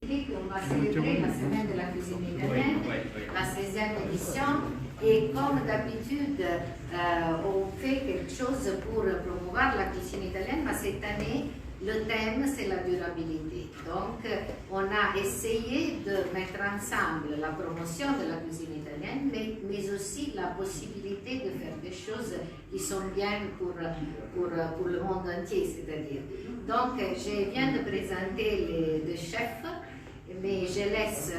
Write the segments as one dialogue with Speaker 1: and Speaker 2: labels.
Speaker 1: On va célébrer la semaine de la cuisine italienne, la 16e édition, et comme d'habitude, on fait quelque chose pour promouvoir la cuisine italienne, mais cette année, le thème c'est la durabilité. Donc, on a essayé de mettre ensemble la promotion de la cuisine italienne, mais aussi la possibilité de faire des choses qui sont bien pour le monde entier, c'est-à-dire. Donc, je viens de présenter les deux chefs, mais je laisse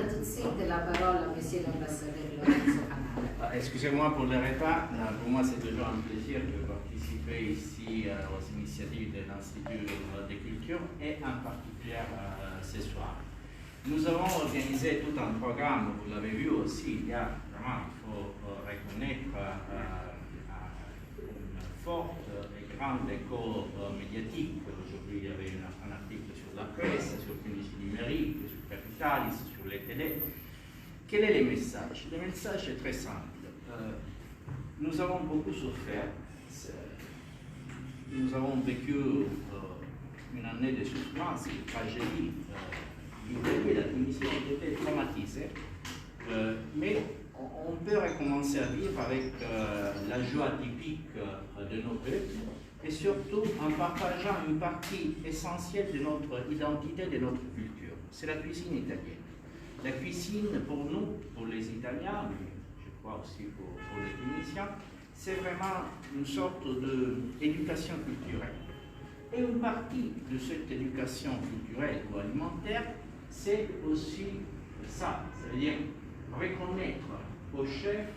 Speaker 1: tout de suite la parole à Monsieur l'ambassadeur Lorenzo Canale.
Speaker 2: Excusez-moi pour le retard, pour moi c'est toujours un plaisir de participer ici aux initiatives de l'Institut de Culture et en particulier ce soir. Nous avons organisé tout un programme, vous l'avez vu aussi, il y a vraiment, il faut reconnaître, une forte et grande écho médiatique. Aujourd'hui, il y avait un article sur la presse, sur Tunisie numérique, sur Capitalis, sur les télés. Quel est le message? Le message est très simple. Nous avons beaucoup souffert. Nous avons vécu une année de souffrance, de tragédie. La Tunisie a été traumatisée. Mais on peut recommencer à vivre avec la joie typique de nos peuples et surtout en partageant une partie essentielle de notre identité, de notre culture. C'est la cuisine italienne. La cuisine, pour nous, pour les Italiens, mais je crois aussi pour les Tunisiens, c'est vraiment une sorte d'éducation culturelle. Et une partie de cette éducation culturelle ou alimentaire, c'est aussi ça, c'est-à-dire reconnaître au chef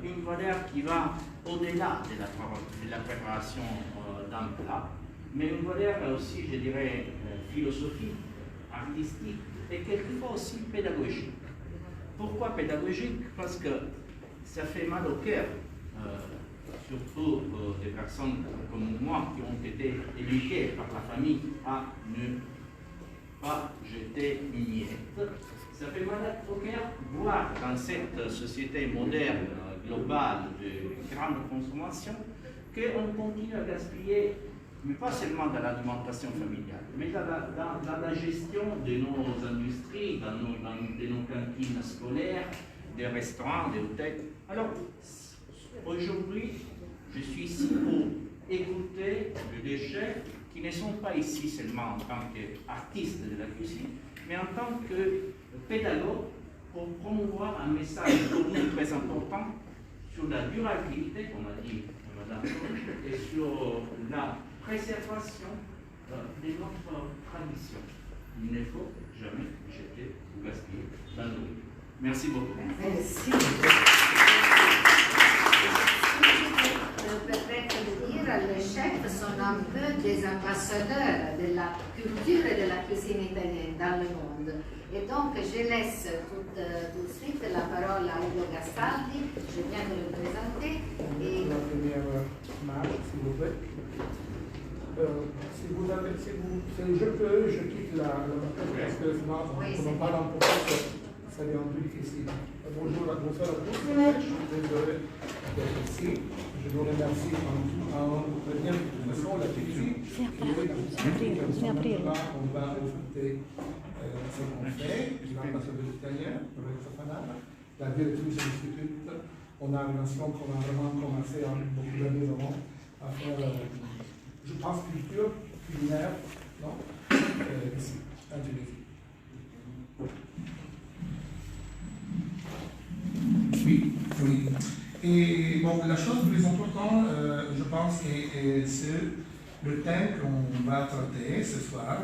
Speaker 2: une valeur qui va au-delà de la préparation d'un plat, mais une valeur aussi, je dirais, philosophique, artistique, et quelquefois aussi pédagogique. Pourquoi pédagogique? Parce que ça fait mal au cœur, surtout des personnes comme moi qui ont été éduquées par la famille à ne pas jeter une miette. Ça fait mal au cœur voir dans cette société moderne, globale, de grande consommation, qu'on continue à gaspiller, mais pas seulement dans l'alimentation familiale, mais dans la gestion de nos industries, de nos cantines scolaires, des restaurants, des hôtels. Alors, aujourd'hui, je suis ici pour écouter des chefs qui ne sont pas ici seulement en tant qu'artistes de la cuisine, mais en tant que pédagogues pour promouvoir un message pour nous très important sur la durabilité, comme a dit Madame Georges, et sur la préservation de notre tradition. Il ne faut jamais jeter ou gaspiller la nourriture. Merci beaucoup.
Speaker 1: Merci. Permettre de dire, les chefs sont un peu des ambassadeurs de la culture et de la cuisine italienne dans le monde. Et donc, je laisse tout de suite la parole à Ugo Gastaldi, je viens de le présenter. Et...
Speaker 3: La première marche, s'il vous plaît. Je quitte la parce que sinon, on parle en pourcentage, ça devient un peu difficile. Bonjour, bonsoir à tous. Je suis désolé d'être ici. Je vous remercie en première façon la Tunisie. On va écouter ce qu'on fait. L'ambassadeur italien, Lorenzo Canale, la directrice de l'Institut. On a une nation qu'on a vraiment commencé beaucoup d'années avant à faire, je pense, culture culinaire, non ici, en Tunisie. Oui. Et bon, la chose la plus importante, je pense, c'est le thème qu'on va traiter ce soir,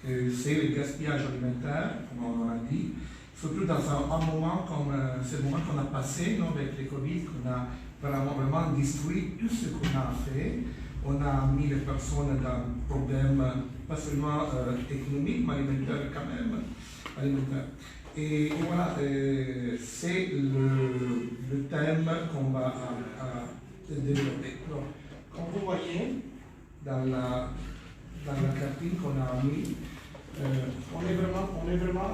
Speaker 3: c'est le gaspillage alimentaire, comme on a dit, surtout dans un moment comme ce moment qu'on a passé, non, avec les Covid, qu'on a vraiment détruit tout ce qu'on a fait. On a mis les personnes dans un problème, pas seulement économique, mais alimentaire quand même. Alimentaire. Et voilà, c'est le thème qu'on va développer. Donc, comme vous voyez, dans la cartine qu'on a mis, on est vraiment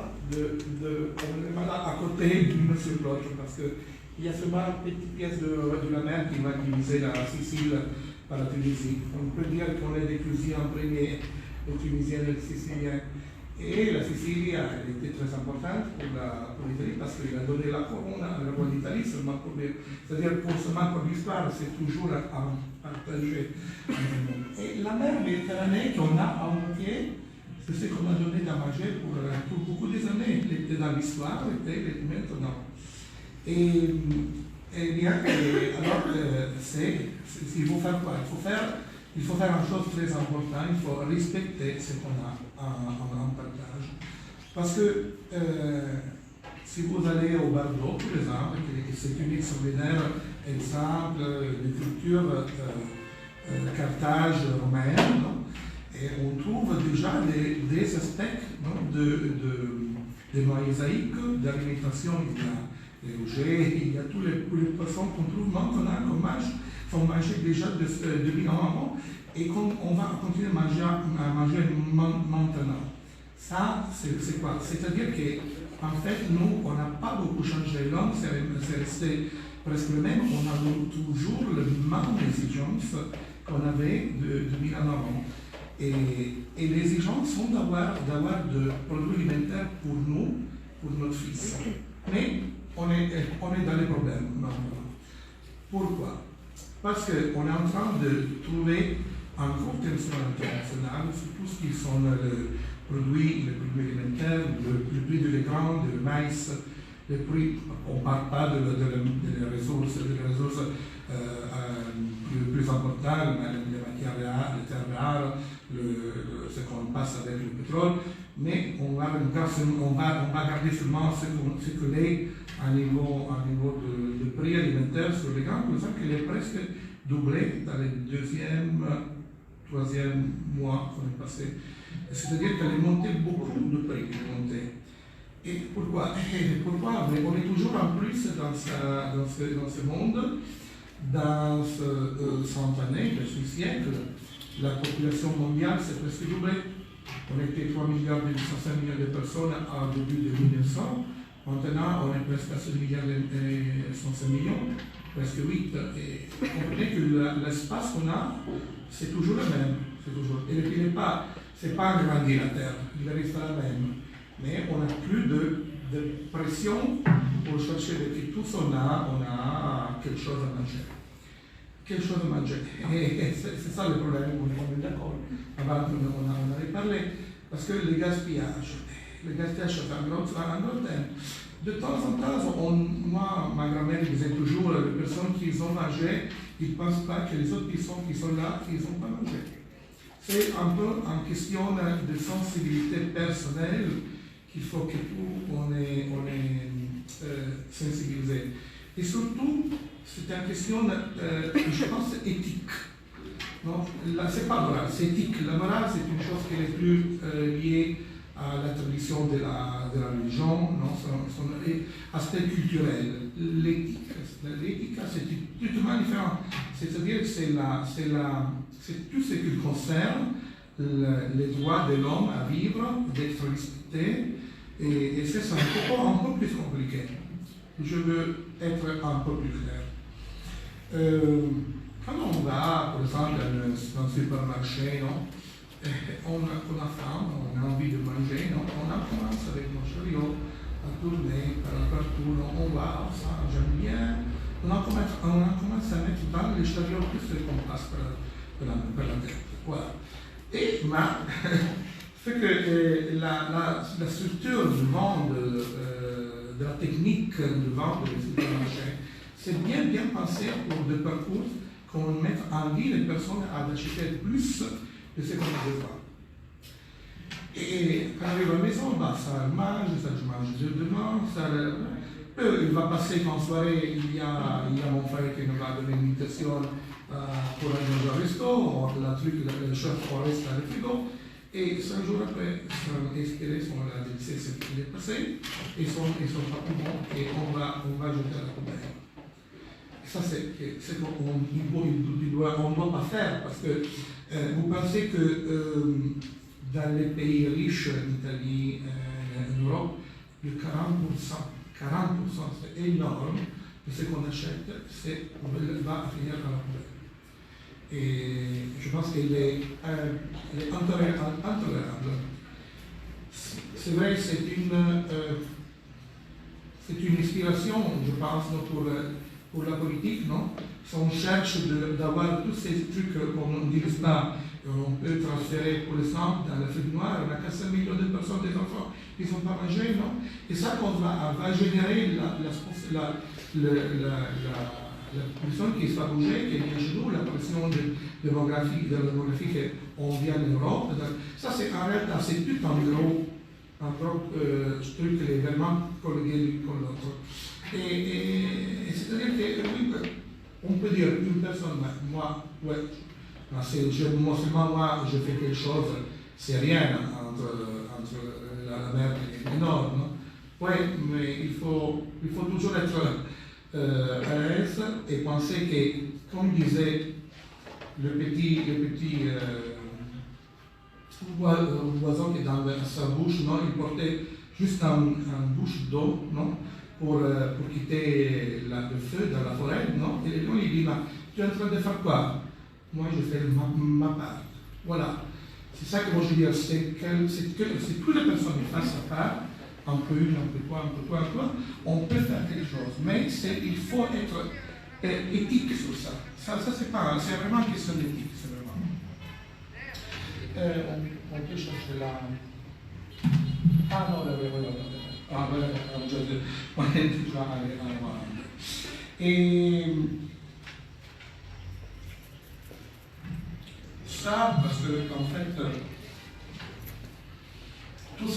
Speaker 3: là à côté l'une sur l'autre, parce qu'il y a seulement une petite pièce de la mer qui va diviser la Sicile par la Tunisie. On peut dire qu'on est des cousins imprégnés, les Tunisiens et les Siciliens. Et la Sicile, elle était très importante pour l'Italie parce qu'il a donné la couronne à la roi d'Italie, c'est-à-dire seulement pour l'histoire, c'est toujours à partager. Et la mer Méditerranée qu'on a en entier, c'est ce qu'on a donné à manger pour beaucoup des années. Il était dans l'histoire, il était maintenant. Et bien, alors, il faut faire quoi? Il faut faire une chose très importante, il faut respecter ce qu'on a en partage. Parce que si vous allez au Bordeaux, par exemple, c'est une extraordinaire exemple de culture Carthage romaine, non? Et on trouve déjà des aspects, non, de mosaïque, d'alimentation. Il y a les rougets, il y a tous les poissons qu'on trouve maintenant qu'on mange, sont mangés déjà de 1000 ans avant et qu'on va continuer à manger maintenant. Ça, c'est quoi? C'est-à-dire qu'en fait, nous, on n'a pas beaucoup changé. L'homme, c'est resté presque le même. On a toujours le même exigence qu'on avait de 1000 ans avant. Et les exigences sont d'avoir de produits alimentaires pour nous, pour notre fils. Mais on est dans les problèmes maintenant. Pourquoi? Parce qu'on est en train de trouver un gros tension internationale sur tout ce qui sont les produits alimentaires, le prix de l'écran, du maïs, le prix, on ne parle pas des ressources plus importantes, les matières rares, les terres rares, ce qu'on passe avec le pétrole, mais on va garder seulement ce que l'est à niveau de prix alimentaire sur les grains, pour exemple qu'il est presque doublé dans les deuxième, troisième mois qu'on est passé. C'est-à-dire qu'elle est montée beaucoup de prix. Et pourquoi? Mais on est toujours en plus dans ce monde, dans ce centenaire, ce siècle, la population mondiale s'est presque doublée. On était 3 milliards et 805 millions de personnes au début de 1900. Maintenant, on est presque à 6 milliards et 105 millions, presque 8. Et vous comprenez que l'espace qu'on a, c'est toujours le même. Et c'est pas agrandi la Terre, il reste la même. Mais on n'a plus de pression pour chercher depuis tout ce qu'on a quelque chose à manger. Quelque chose à manger. Et c'est ça le problème, on est d'accord. Avant, on en avait parlé. Parce que le gaspillage c'est un gros thème. De temps en temps, moi, ma grand-mère disait toujours, les personnes qui ont mangé, ils ne pensent pas que les autres qui sont là, ils n'ont pas mangé. C'est un peu en question de sensibilité personnelle qu'il faut que tout on est sensibilisé. Et surtout, c'est une question, je pense, éthique. C'est pas moral, c'est éthique. La morale, c'est une chose qui est plus liée à la tradition de la religion, son aspect culturel. L'éthique, c'est totalement différent. C'est-à-dire que c'est tout ce qui concerne les droits de l'homme à vivre, d'être respecté, et c'est un peu plus compliqué. Je veux être un peu plus clair. Quand on va, par exemple, dans un supermarché, on a faim, on a envie de manger, on commence avec nos chariots à tourner partout, on va, ça j'aime bien. On commence à mettre dans les chariots tout ce qu'on passe par la tête. Voilà. Et fait que la structure du monde, de la technique de vente des supermarchés, c'est bien pensé pour des parcours qu'on mette en vie les personnes à acheter plus de ce qu'on a besoin. Et quand on arrive à la maison, ça mange demain, il va passer qu'en soirée, il y a mon frère qui nous va donner une invitation pour aller manger au resto, le chef reste dans le frigo, et 5 jours après, son espéré, on a dit ce qui est passé, ils sont pas plus bons, et on va jeter à la poubelle. Ça, c'est ce qu'on ne doit pas faire, parce que vous pensez que dans les pays riches, l'Italie, en Europe, le 40%, c'est énorme de ce qu'on achète, va finir à la poubelle. Et je pense qu'elle est intolérable. c'est vrai, c'est une inspiration, je pense, non, pour la politique, non? Si on cherche d'avoir tous ces trucs, comme on dit pas, on peut transférer, pour exemple, dans l'Afrique noire, on a 400 millions de personnes, des enfants qui ne sont pas mangés, non? Et ça va générer la pression qui va bouger, qui est bien chez nous, la pression démographique qu'on vient en Europe. Ça, c'est en réalité, c'est tout un gros truc qui est vraiment collé l'un con l'autre. Et c'est-à-dire que, oui, on peut dire une personne, moi, ouais, seulement moi, je fais quelque chose, c'est rien entre la mer et le nord, non? Oui, mais il faut toujours être à l'aise et penser que, comme disait le petit oiseau qui est dans sa bouche, non, il portait juste une bouche d'eau, non, pour quitter le feu dans la forêt, non? Et le lion, il dit, tu es en train de faire quoi? Moi, je fais ma part. Voilà. C'est ça que moi je veux dire, c'est que toutes les personnes fassent sa part, un peu quoi, on peut faire quelque chose. Mais il faut être éthique sur ça. Ça c'est vraiment une question d'éthique, c'est vraiment. On peut chercher la... Ah non, voilà, on est déjà allé à voir. Et ça, parce qu'en fait, tous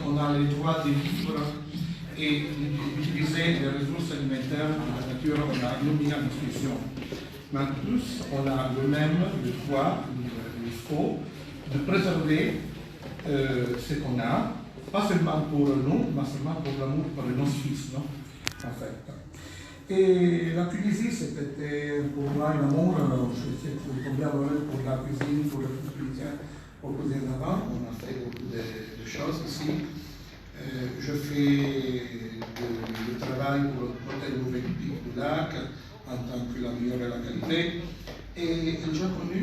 Speaker 3: on a les droits de vivre et d'utiliser les ressources alimentaires de la nature, on a une discussion. Mais tous, on a le même, le droit, il faut, de préserver ce qu'on a, pas seulement pour nous, mais seulement pour l'amour pour nos fils, non? En fait. Et la Tunisie, c'était pour moi un amour, je sais combien pour la cuisine, pour le food tunisien, au cuisine d'avant, on a fait beaucoup de choses ici. Je fais du travail pour l'hôtel Nouvelle du Lac, en tant que l'améliorer la qualité. Et j'ai connu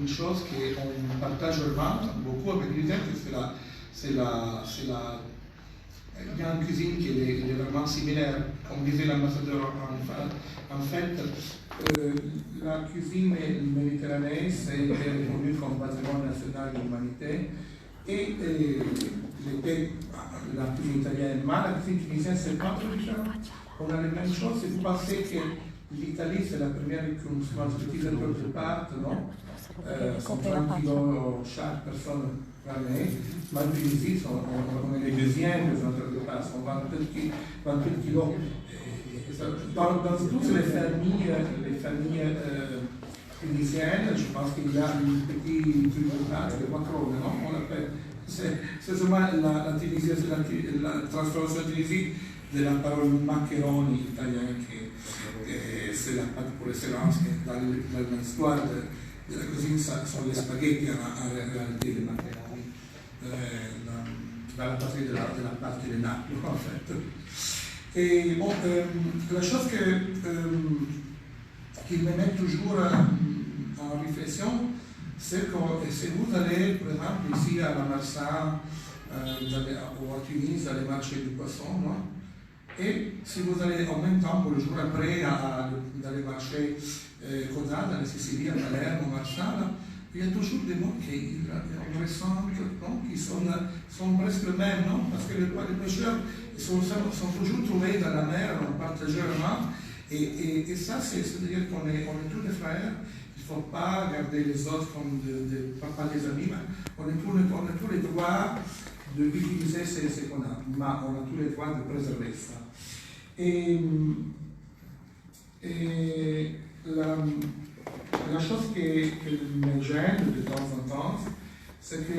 Speaker 3: une chose qu'on partage vraiment beaucoup avec les gens, c'est la il y a une cuisine qui est vraiment similaire, comme disait l'ambassadeur en fait, la cuisine méditerranéenne c'est reconnue comme patrimoine national de l'humanité et la cuisine italienne, mais la cuisine tunisienne c'est pas trop différent. On a les mêmes choses, et vous pensez que l'Italie c'est la première qui mange le petit peu de pâtes, non? 30 kilos chaque personne. Ma Tunisie, on est les deuxièmes des autres de passe, on vend 28 kilos. Dans toutes les familles tunisiennes, je pense qu'il y a une petite truc de passe, le macron, non? On l'appelle. C'est seulement la Tunisie, c'est la transformation tunisique de la parole maccheroni italien, c'est la pâte pour l'excellence, dans l'histoire de la cuisine, sont les spaghetti en réalité, les maccheroni. Dans la partie de la partie de Naples, en fait. Et bon, la chose qui me met toujours en réflexion, c'est que si vous allez, par exemple, ici à la Marsan, ou à Tunis, dans les marchés du poisson, non? Et si vous allez en même temps, pour le jour après, dans les marchés Codà, dans les Sicilies, à Palerme, au Marsala, il y a toujours des mots qui ressemblent, qui sont presque les mêmes, non? Parce que les pêcheurs sont toujours trouvés dans la mer, on partage vraiment. Et ça, c'est-à-dire qu'on est tous des frères, il ne faut pas regarder les autres comme pas des amis, mais on a tous les droits d'utiliser ce qu'on a, mais on a tous les droits de préserver ça. Et la chose qui me gêne de temps en temps, c'est que,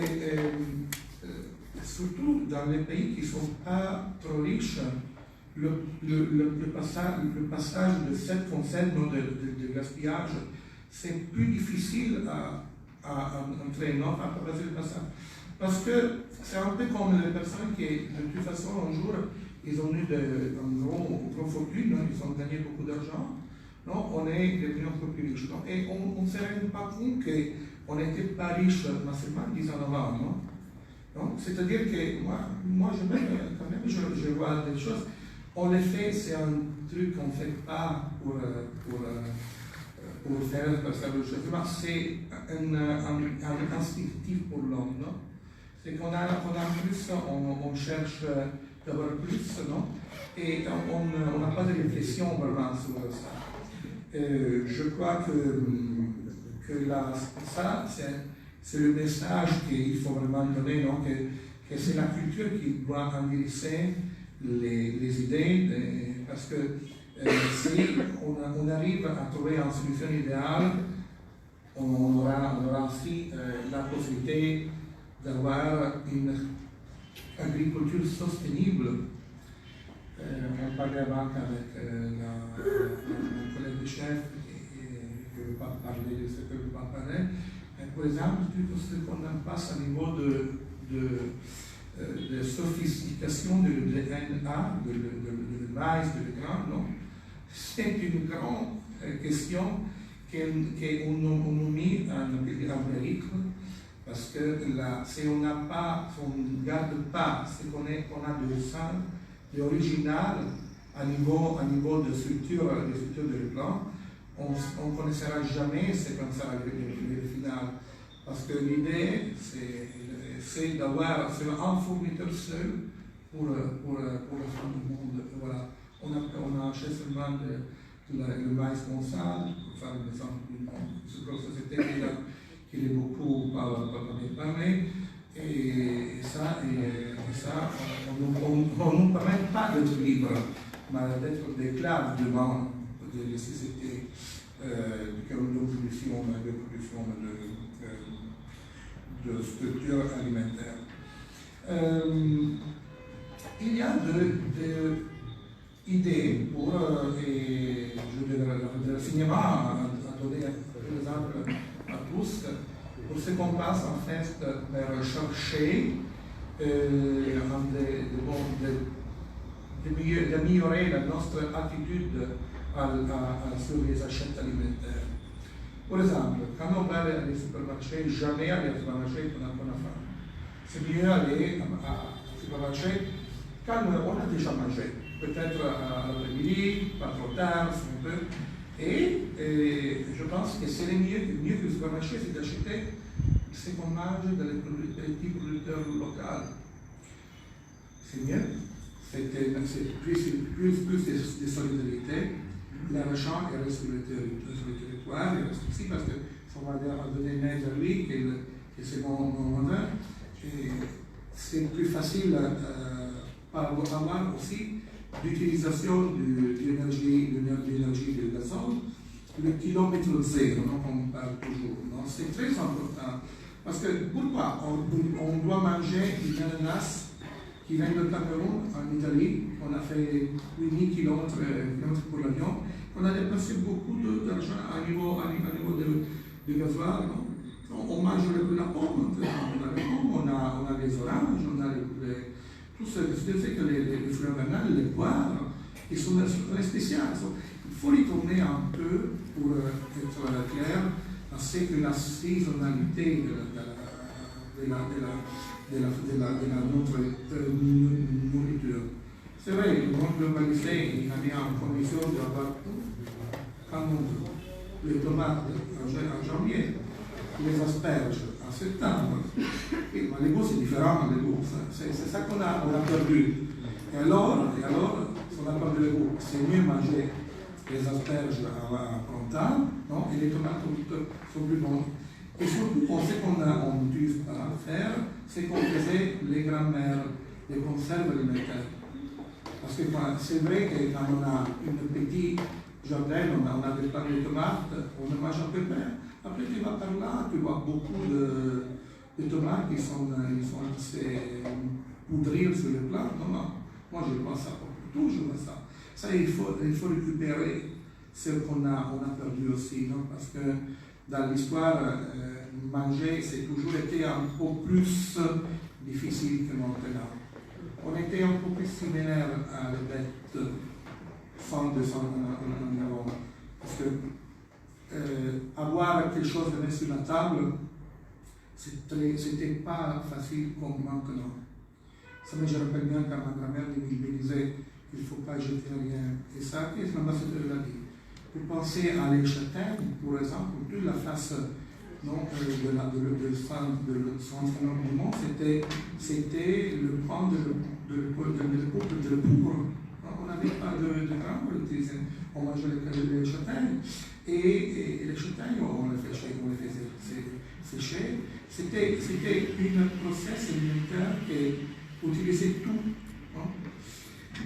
Speaker 3: surtout dans les pays qui ne sont pas trop riches, le passage de cette concept de gaspillage, c'est plus difficile à entrer, non? À passer le passage. Parce que c'est un peu comme les personnes qui, de toute façon, un jour, ils ont eu un gros fortune, ils ont gagné beaucoup d'argent. Non, on est devenu un peu plus riche. Non? Et on ne se rend pas compte qu'on n'était pas riche, mais seulement 10 ans avant. Non? C'est-à-dire que moi je même, quand même, je vois des choses. On les fait, c'est un truc qu'on ne fait pas pour faire le changement, c'est un instinctif pour l'homme, non? C'est qu'on a plus, on cherche d'avoir plus, non? Et on n'a pas de réflexion vraiment sur ça. Je crois que ça, c'est le message qu'il faut vraiment donner, non? Que c'est la culture qui doit intéresser les idées, parce que si on arrive à trouver une solution idéale, on aura aussi la possibilité d'avoir une agriculture soutenable. On parlait avant avec mon collègue de chef, qui ne veut pas parler de ce que je ne veux pas parler. Par exemple, tout ce qu'on passe au niveau de sophistication de DNA, de maïs, de grain, non? C'est une grande question qu'on nous met en péril, parce que si on ne garde pas ce qu'on a de sain, d'original, à niveau de structure de plan, on ne connaîtra jamais ce qu'on sera le final. Parce que l'idée, c'est d'avoir un fournisseur seul pour la fin du monde. Voilà. On achète seulement le maïs constant pour faire le exemple du monde. C'est une société qui est beaucoup parlé. Et ça, on ne nous permet pas d'être libre, mais d'être des esclaves devant les sociétés de production de structure alimentaire. Il y a deux idées pour, et le cinéma a donné un exemple à tous, pour ce qu'on passe en fait vers chercher d'améliorer notre attitude sur les achats alimentaires. Par exemple, quand on va aller au supermarché, jamais aller au supermarché quand on a faim. C'est mieux aller au supermarché quand on a déjà mangé. Peut-être à l'après-midi, pas trop tard, si on peut. Et je pense que c'est mieux que le supermarché, c'est d'acheter ce qu'on mange dans les petits producteurs locaux. C'est mieux. C'est plus de solidarité. L'argent reste sur le territoire, il reste ici parce que ça va donner une aide à lui, que c'est mon honneur. C'est plus facile par avoir aussi l'utilisation de l'énergie du gazole, le kilomètre zéro, on parle toujours. C'est très important. Parce que pourquoi on doit manger une ananas qui vient de Cameroun en Italie, on a fait 8000 km pour l'avion, on a dépensé beaucoup d'argent à niveau de gasoil. On mange la pomme, on a les pommes, on a les oranges, on a tout ce que les fruits banals, les poires, ils sont spéciaux. Il faut y tourner un peu pour être clair, c'est que la saisonnalité de notre nourriture. C'est vrai, le monde globalisé, il a mis en condition d'avoir quand les tomates en janvier, les asperges en septembre. Et les goûts, c'est différent, les goûts. C'est ça qu'on a perdu. Et alors, si on a perdu les goûts, c'est mieux manger les asperges à printemps, non? Et les tomates sont plus bonnes. Et surtout, ce qu'on utilise à faire, c'est qu'on faisait les grands-mères, les conserves alimentaires. Parce que c'est vrai que quand on a une petite jardin, on a des plants de tomates, on mange un peu près. Après, tu vas par là, tu vois beaucoup de tomates qui sont assez poudrées sur le plat. Non. Moi, je vois ça pour tout, je vois ça. Ça, il faut récupérer ce qu'on a perdu aussi, non? Parce que dans l'histoire, manger, c'est toujours été un peu plus difficile que maintenant. On était un peu plus similaire à la bête sans de son en avant. Parce que avoir quelque chose de mettre sur la table, c'était pas facile comme maintenant. Ça me rappelle bien quand ma grand-mère me disait qu'il ne faut pas jeter rien. Et ça, qu'est-ce que l'ambassadeur l'a dit? Pour penser à les châtaignes, par exemple, toute la face de son enseignement, c'était le prendre de le poudre. On n'avait pas de grain pour l'utiliser. On mangeait les châtaignes. Et les châtaignes, on les faisait sécher. C'était un process alimentaire qui utilisait tout. Hein.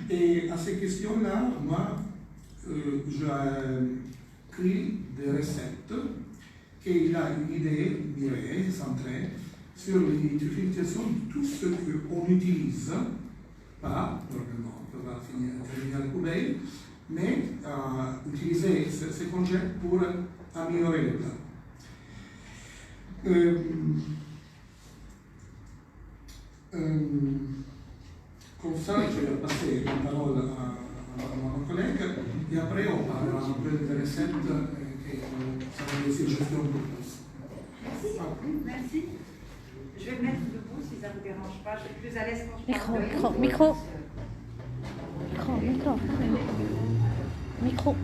Speaker 3: Et à ces questions-là, moi, j'ai écrit des recettes qu'il a une idée mirée, centrée sur l'utilisation de tout ce qu'on utilise, pas normalement, on va finir à la poubelle, mais utiliser ce qu'on jette pour améliorer le plat. Comme ça, je vais passer la parole à mon collègue et après on parlera un peu des recettes et ça va laisser gestion pour tous.
Speaker 4: Merci. Merci. Je vais me mettre debout si ça ne vous dérange pas. Je suis plus à l'aise quand je parle.
Speaker 5: Micro.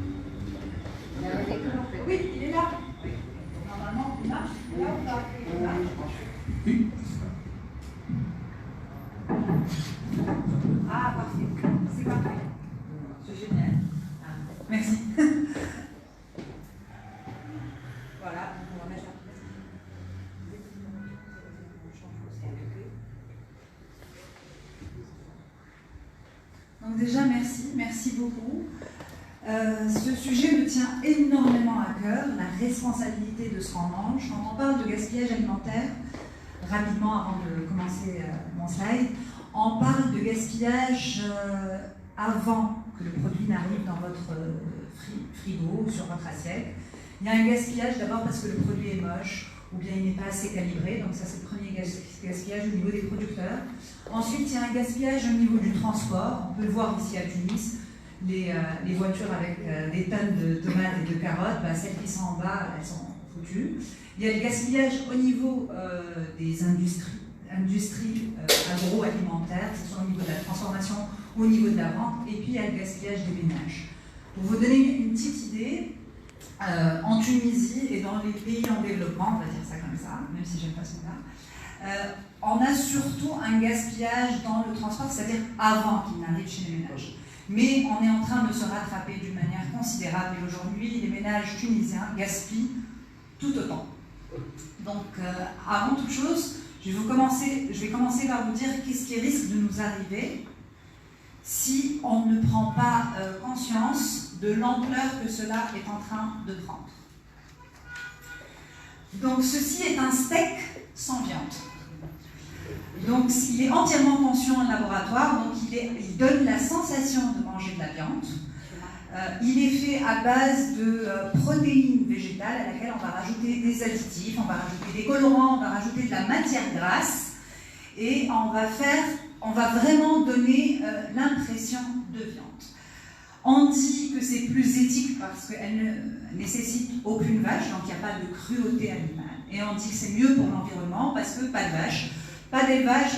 Speaker 4: Oui, il est là. Normalement, il marche. Là, on va il marche.
Speaker 3: Oui.
Speaker 4: Ah, parfait. C'est parfait. C'est génial. Ah, merci. Voilà, on va mettre la Donc déjà, merci beaucoup. Ce sujet me tient énormément à cœur, la responsabilité de ce qu'on mange. Quand on parle de gaspillage alimentaire, rapidement avant de commencer mon slide, on parle de gaspillage avant que le produit n'arrive dans votre frigo ou sur votre assiette. Il y a un gaspillage d'abord parce que le produit est moche ou bien il n'est pas assez calibré, donc ça c'est le premier gaspillage au niveau des producteurs. Ensuite, il y a un gaspillage au niveau du transport. On peut le voir ici à Tunis, les voitures avec des tonnes de tomates et de carottes, celles qui sont en bas, elles sont foutues. Il y a le gaspillage au niveau des industries agroalimentaires, que ce soit au niveau de la transformation ou au niveau de la vente, et puis il y a le gaspillage des ménages. Pour vous donner une petite idée, en Tunisie et dans les pays en développement, on va dire ça comme ça, même si j'aime pas ce mot-là, on a surtout un gaspillage dans le transport, c'est-à-dire avant qu'il n'arrive chez les ménages. Mais on est en train de se rattraper d'une manière considérable et aujourd'hui, les ménages tunisiens gaspillent tout autant. Donc, avant toute chose, je vais commencer par vous dire qu'est-ce qui risque de nous arriver si on ne prend pas conscience de l'ampleur que cela est en train de prendre. Donc, ceci est un steak sans viande. Donc, il est entièrement conçu en laboratoire, donc il donne la sensation de manger de la viande. Il est fait à base de protéines végétales à laquelle on va rajouter des additifs, on va rajouter des colorants, on va rajouter de la matière grasse et on va vraiment donner l'impression de viande. On dit que c'est plus éthique parce qu'elle ne nécessite aucune vache, donc il n'y a pas de cruauté animale. Et on dit que c'est mieux pour l'environnement parce que pas de vache. Pas d'élevage,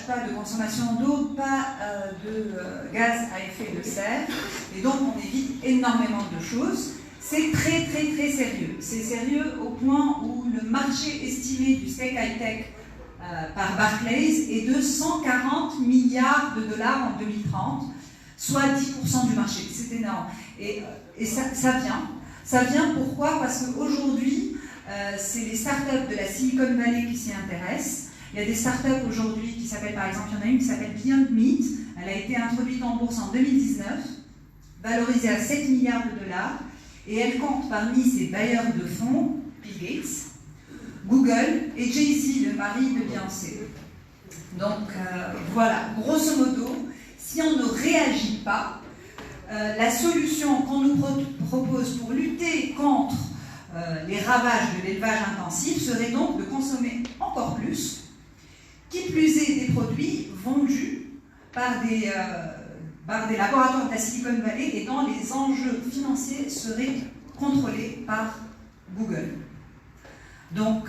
Speaker 4: pas de consommation d'eau, pas de gaz à effet de serre. Et donc, on évite énormément de choses. C'est très, très, très sérieux. C'est sérieux au point où le marché estimé du steak high-tech par Barclays est de 140 milliards de dollars en 2030, soit 10% du marché. C'est énorme. Et ça vient. Ça vient pourquoi? Parce qu'aujourd'hui, c'est les startups de la Silicon Valley qui s'y intéressent. Il y a des startups aujourd'hui qui s'appellent, par exemple, il y en a une qui s'appelle Beyond Meat. Elle a été introduite en bourse en 2019, valorisée à 7 milliards de dollars, et elle compte parmi ses bailleurs de fonds Bill Gates, Google et Jay-Z, le mari de Beyoncé. Donc voilà, grosso modo, si on ne réagit pas, la solution qu'on nous propose pour lutter contre les ravages de l'élevage intensif serait donc de consommer encore plus. Qui plus est, des produits vendus par des laboratoires de la Silicon Valley et dont les enjeux financiers seraient contrôlés par Google. Donc,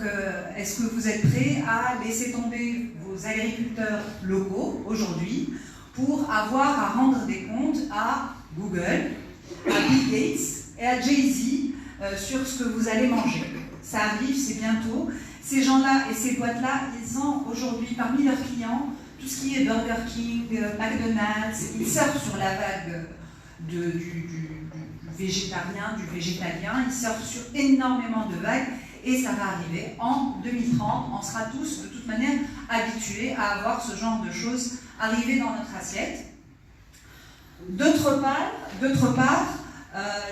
Speaker 4: est-ce que vous êtes prêts à laisser tomber vos agriculteurs locaux aujourd'hui pour avoir à rendre des comptes à Google, à Bill Gates et à Jay-Z sur ce que vous allez manger? Ça arrive, c'est bientôt. Ces gens-là et ces boîtes-là, ils ont aujourd'hui parmi leurs clients tout ce qui est Burger King, McDonald's. Ils surfent sur la vague du végétarien, du végétalien. Ils surfent sur énormément de vagues et ça va arriver. En 2030, on sera tous de toute manière habitués à avoir ce genre de choses arriver dans notre assiette. D'autre part,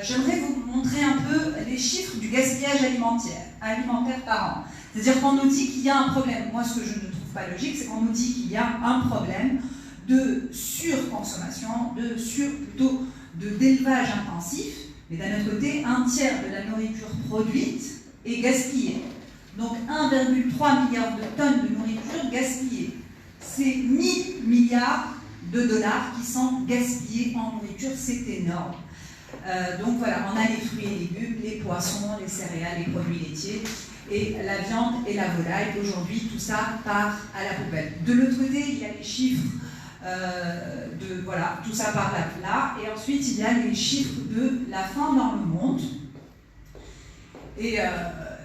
Speaker 4: j'aimerais vous montrer un peu les chiffres du gaspillage alimentaire par an. C'est-à-dire qu'on nous dit qu'il y a un problème. Moi, ce que je ne trouve pas logique, c'est qu'on nous dit qu'il y a un problème de surconsommation, d'élevage intensif, mais d'un autre côté, un tiers de la nourriture produite est gaspillée. Donc 1,3 milliard de tonnes de nourriture gaspillée. C'est 1000 milliards de dollars qui sont gaspillés en nourriture, c'est énorme. Donc voilà, on a les fruits et légumes, les poissons, les céréales, les produits laitiers, et la viande et la volaille. Aujourd'hui, tout ça part à la poubelle. De l'autre côté, il y a les chiffres voilà, tout ça part là. Et ensuite, il y a les chiffres de la faim dans le monde. Et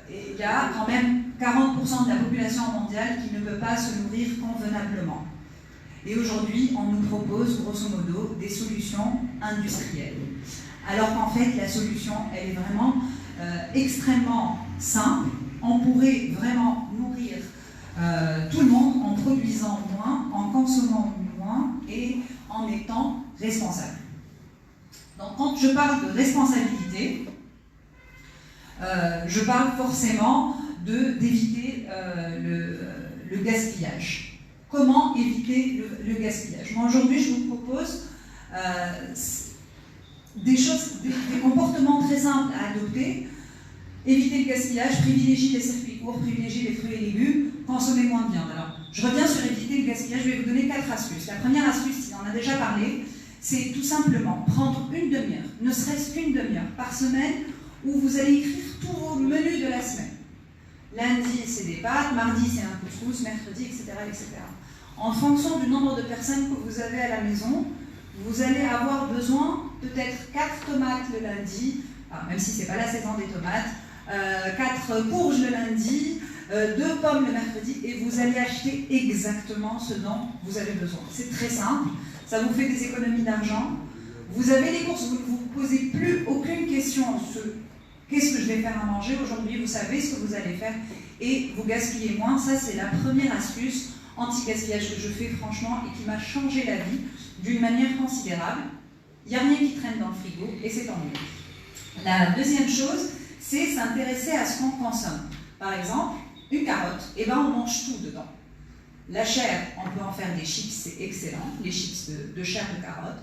Speaker 4: il y a quand même 40% de la population mondiale qui ne peut pas se nourrir convenablement. Et aujourd'hui, on nous propose, grosso modo, des solutions industrielles. Alors qu'en fait, la solution, elle est vraiment extrêmement simple. On pourrait vraiment nourrir tout le monde en produisant moins, en consommant moins et en étant responsable. Donc, quand je parle de responsabilité, je parle forcément d'éviter le gaspillage. Comment éviter le gaspillage? Moi, aujourd'hui, je vous propose des comportements très simples à adopter. Éviter le gaspillage, privilégier les circuits courts, privilégier les fruits et légumes, consommer moins de viande. Alors, je reviens sur éviter le gaspillage, je vais vous donner 4 astuces. La première astuce, on en a déjà parlé, c'est tout simplement prendre une demi-heure, ne serait-ce qu'une demi-heure par semaine, où vous allez écrire tous vos menus de la semaine. Lundi, c'est des pâtes, mardi, c'est un couscous, mercredi, etc., etc. En fonction du nombre de personnes que vous avez à la maison, vous allez avoir besoin peut-être 4 tomates le lundi, même si ce n'est pas la saison des tomates, 4 courges le lundi, 2 pommes le mercredi, et vous allez acheter exactement ce dont vous avez besoin. C'est très simple, ça vous fait des économies d'argent. Vous avez les courses, vous ne vous posez plus aucune question sur qu'est-ce que je vais faire à manger aujourd'hui, vous savez ce que vous allez faire et vous gaspillez moins. Ça, c'est la première astuce anti-gaspillage que je fais franchement et qui m'a changé la vie d'une manière considérable. Il n'y a rien qui traîne dans le frigo et c'est tant mieux. La deuxième chose, c'est s'intéresser à ce qu'on consomme. Par exemple, une carotte, eh ben on mange tout dedans. La chair, on peut en faire des chips, c'est excellent, les chips de chair de carotte.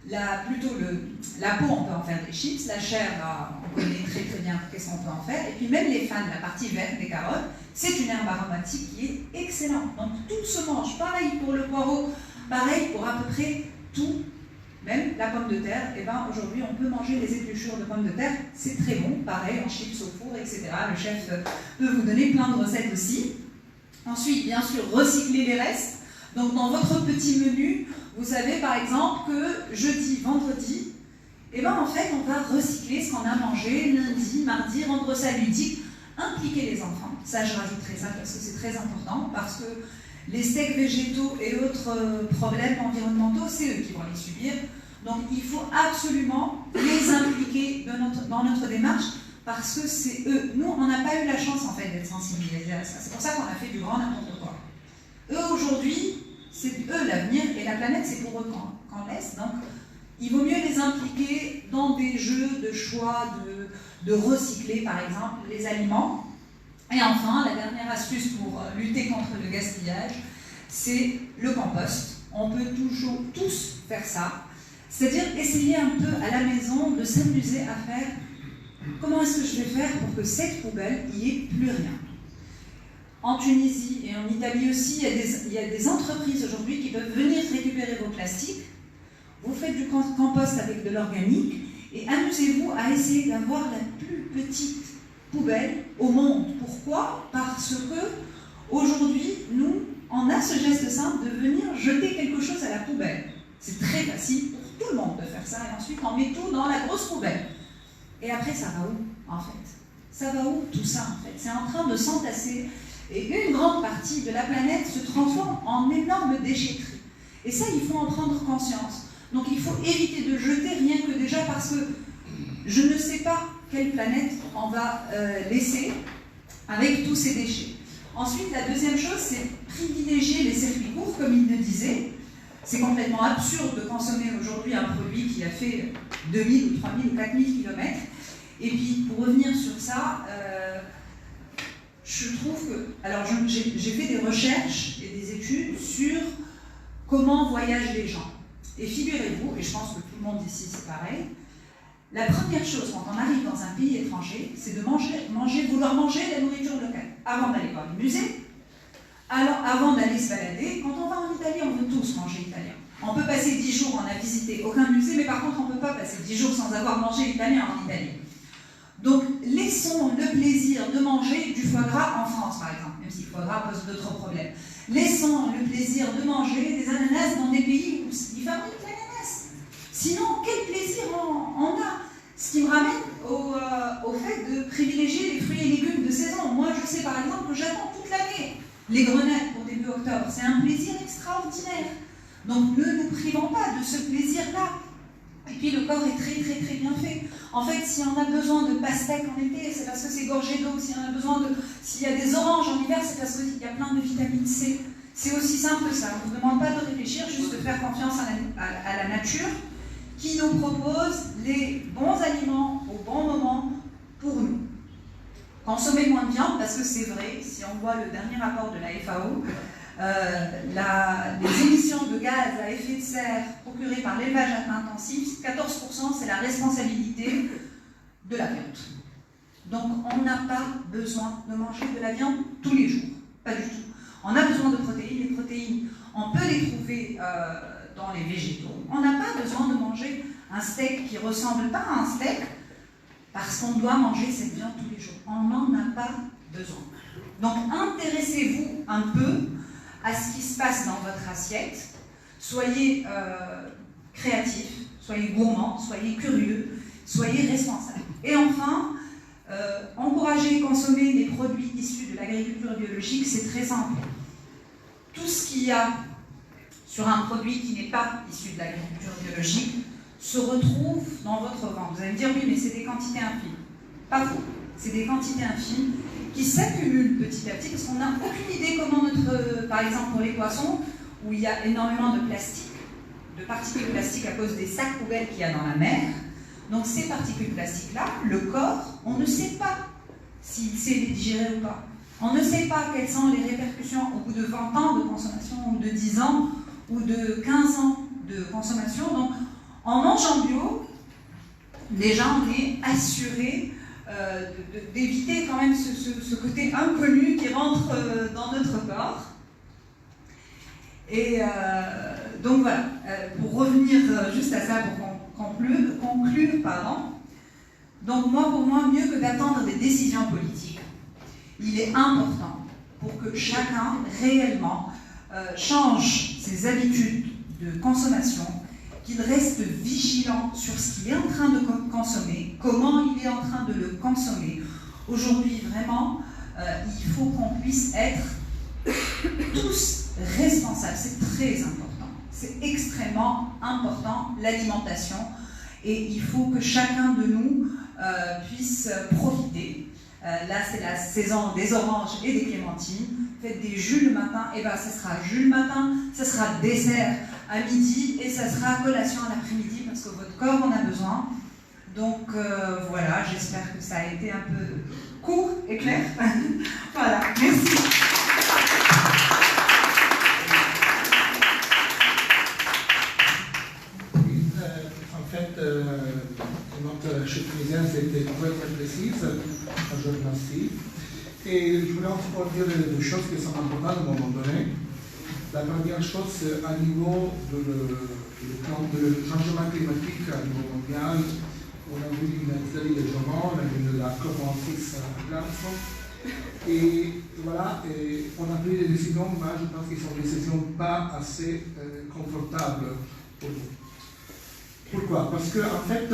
Speaker 4: La peau, on peut en faire des chips. La chair, on connaît très très bien qu'est-ce qu'on peut en faire. Et puis même les fans, la partie verte des carottes, c'est une herbe aromatique qui est excellente. Donc tout se mange. Pareil pour le poireau, pareil pour à peu près tout. Même la pomme de terre, eh ben, aujourd'hui on peut manger les épluchures de pommes de terre, c'est très bon, pareil en chips au four, etc. Le chef peut vous donner plein de recettes aussi. Ensuite, bien sûr, recycler les restes. Donc dans votre petit menu, vous savez par exemple que jeudi, vendredi, eh ben, en fait on va recycler ce qu'on a mangé lundi, mardi, rendre ça ludique, impliquer les enfants. Ça je rajouterai ça parce que c'est très important, parce que les steaks végétaux et autres problèmes environnementaux, c'est eux qui vont les subir. Donc il faut absolument les impliquer dans notre démarche, parce que c'est eux. Nous, on n'a pas eu la chance en fait d'être sensibilisés à ça. C'est pour ça qu'on a fait du grand n'importe quoi. Eux aujourd'hui, c'est eux l'avenir, et la planète c'est pour eux qu'on laisse. Donc il vaut mieux les impliquer dans des jeux de choix, de recycler par exemple les aliments. Et enfin, la dernière astuce pour lutter contre le gaspillage, c'est le compost. On peut toujours tous faire ça, c'est-à-dire essayer un peu à la maison de s'amuser à faire comment est-ce que je vais faire pour que cette poubelle, il n'y ait plus rien. En Tunisie et en Italie aussi, il y a des entreprises aujourd'hui qui peuvent venir récupérer vos plastiques. Vous faites du compost avec de l'organique et amusez-vous à essayer d'avoir la plus petite poubelle au monde Pourquoi? Parce que aujourd'hui, nous, on a ce geste simple de venir jeter quelque chose à la poubelle. C'est très facile pour tout le monde de faire ça, et ensuite on met tout dans la grosse poubelle. Et après, ça va où, en fait? Ça va où, tout ça, en fait? C'est en train de s'entasser, et une grande partie de la planète se transforme en énorme déchetterie. Et ça, il faut en prendre conscience. Donc il faut éviter de jeter, rien que déjà parce que je ne sais pas quelle planète on va laisser avec tous ces déchets. Ensuite, la deuxième chose, c'est privilégier les circuits courts, comme il le disait. C'est complètement absurde de consommer aujourd'hui un produit qui a fait 2000 ou 3000 ou 4000 km. Et puis, pour revenir sur ça, je trouve que... Alors, j'ai fait des recherches et des études sur comment voyagent les gens. Et figurez-vous, et je pense que tout le monde ici c'est pareil, la première chose quand on arrive dans un pays étranger, c'est de vouloir manger la nourriture locale. Avant d'aller voir le musée, avant d'aller se balader, quand on va en Italie, on veut tous manger italien. On peut passer 10 jours, on n'a visité aucun musée, mais par contre on ne peut pas passer 10 jours sans avoir mangé italien en Italie. Donc laissons le plaisir de manger du foie gras en France par exemple, même si le foie gras pose d'autres problèmes. Laissons le plaisir de manger des ananas dans des pays où ils fabriquent l'ananas. Sinon, quel plaisir on a? Ce qui me ramène au fait de privilégier les fruits et légumes de saison. Moi, je sais par exemple que j'attends toute l'année les grenades pour début octobre. C'est un plaisir extraordinaire. Donc, ne nous privons pas de ce plaisir-là. Et puis, le corps est très, très, très bien fait. En fait, si on a besoin de pastèques en été, c'est parce que c'est gorgé d'eau. S'il y a des oranges en hiver, c'est parce qu'il y a plein de vitamine C. C'est aussi simple que ça. On ne vous demande pas de réfléchir, juste de faire confiance à la nature qui nous propose les bons aliments au bon moment pour nous. Consommer moins de viande, parce que c'est vrai, si on voit le dernier rapport de la FAO, les émissions de gaz à effet de serre procurées par l'élevage intensif, 14% c'est la responsabilité de la viande. Donc on n'a pas besoin de manger de la viande tous les jours, pas du tout. On a besoin de protéines, les protéines, on peut les trouver dans les végétaux. On n'a pas besoin de manger un steak qui ne ressemble pas à un steak parce qu'on doit manger cette viande tous les jours. On n'en a pas besoin. Donc intéressez-vous un peu à ce qui se passe dans votre assiette. Soyez créatifs, soyez gourmands, soyez curieux, soyez responsables. Et enfin, encourager et consommer des produits issus de l'agriculture biologique, c'est très simple. Tout ce qu'il y a sur un produit qui n'est pas issu de l'agriculture biologique se retrouve dans votre ventre. Vous allez me dire, oui, mais c'est des quantités infimes. Pas faux. C'est des quantités infimes qui s'accumulent petit à petit, parce qu'on n'a aucune idée comment par exemple pour les poissons, où il y a énormément de plastique, de particules plastiques à cause des sacs poubelles qu'il y a dans la mer. Donc ces particules plastiques-là, le corps, on ne sait pas s'il sait les digérer ou pas. On ne sait pas quelles sont les répercussions au bout de 20 ans de consommation, ou de 10 ans, ou de 15 ans de consommation. Donc en mangeant bio, déjà on est assuré d'éviter quand même ce côté inconnu qui rentre dans notre corps. Et donc voilà, pour revenir juste à ça, pour conclure, pardon. Donc pour moi, mieux que d'attendre des décisions politiques, il est important pour que chacun réellement change ses habitudes de consommation, qu'il reste vigilant sur ce qu'il est en train de consommer, comment il est en train de le consommer. Aujourd'hui, vraiment, il faut qu'on puisse être tous responsables. C'est très important. C'est extrêmement important, l'alimentation. Et il faut que chacun de nous puisse profiter. Là, c'est la saison des oranges et des clémentines. Faites des jus le matin, et bien ça sera jus le matin, ça sera dessert à midi et ça sera collation à l'après-midi parce que votre corps en a besoin. Donc voilà, j'espère que ça a été un peu court et clair. Voilà, merci.
Speaker 3: En fait, notre chef tunisien c'était très précise, je vous remercie. Et je voulais encore dire des choses qui sont importantes à un moment donné. La première chose, c'est à niveau du changement climatique à niveau mondial. On a vu l'Italie de Joran, on a vu la COP26 à Glasgow. Et voilà, et on a pris des décisions, moi je pense que ce sont des décisions pas assez confortables pour nous. Pourquoi? Parce qu'en fait,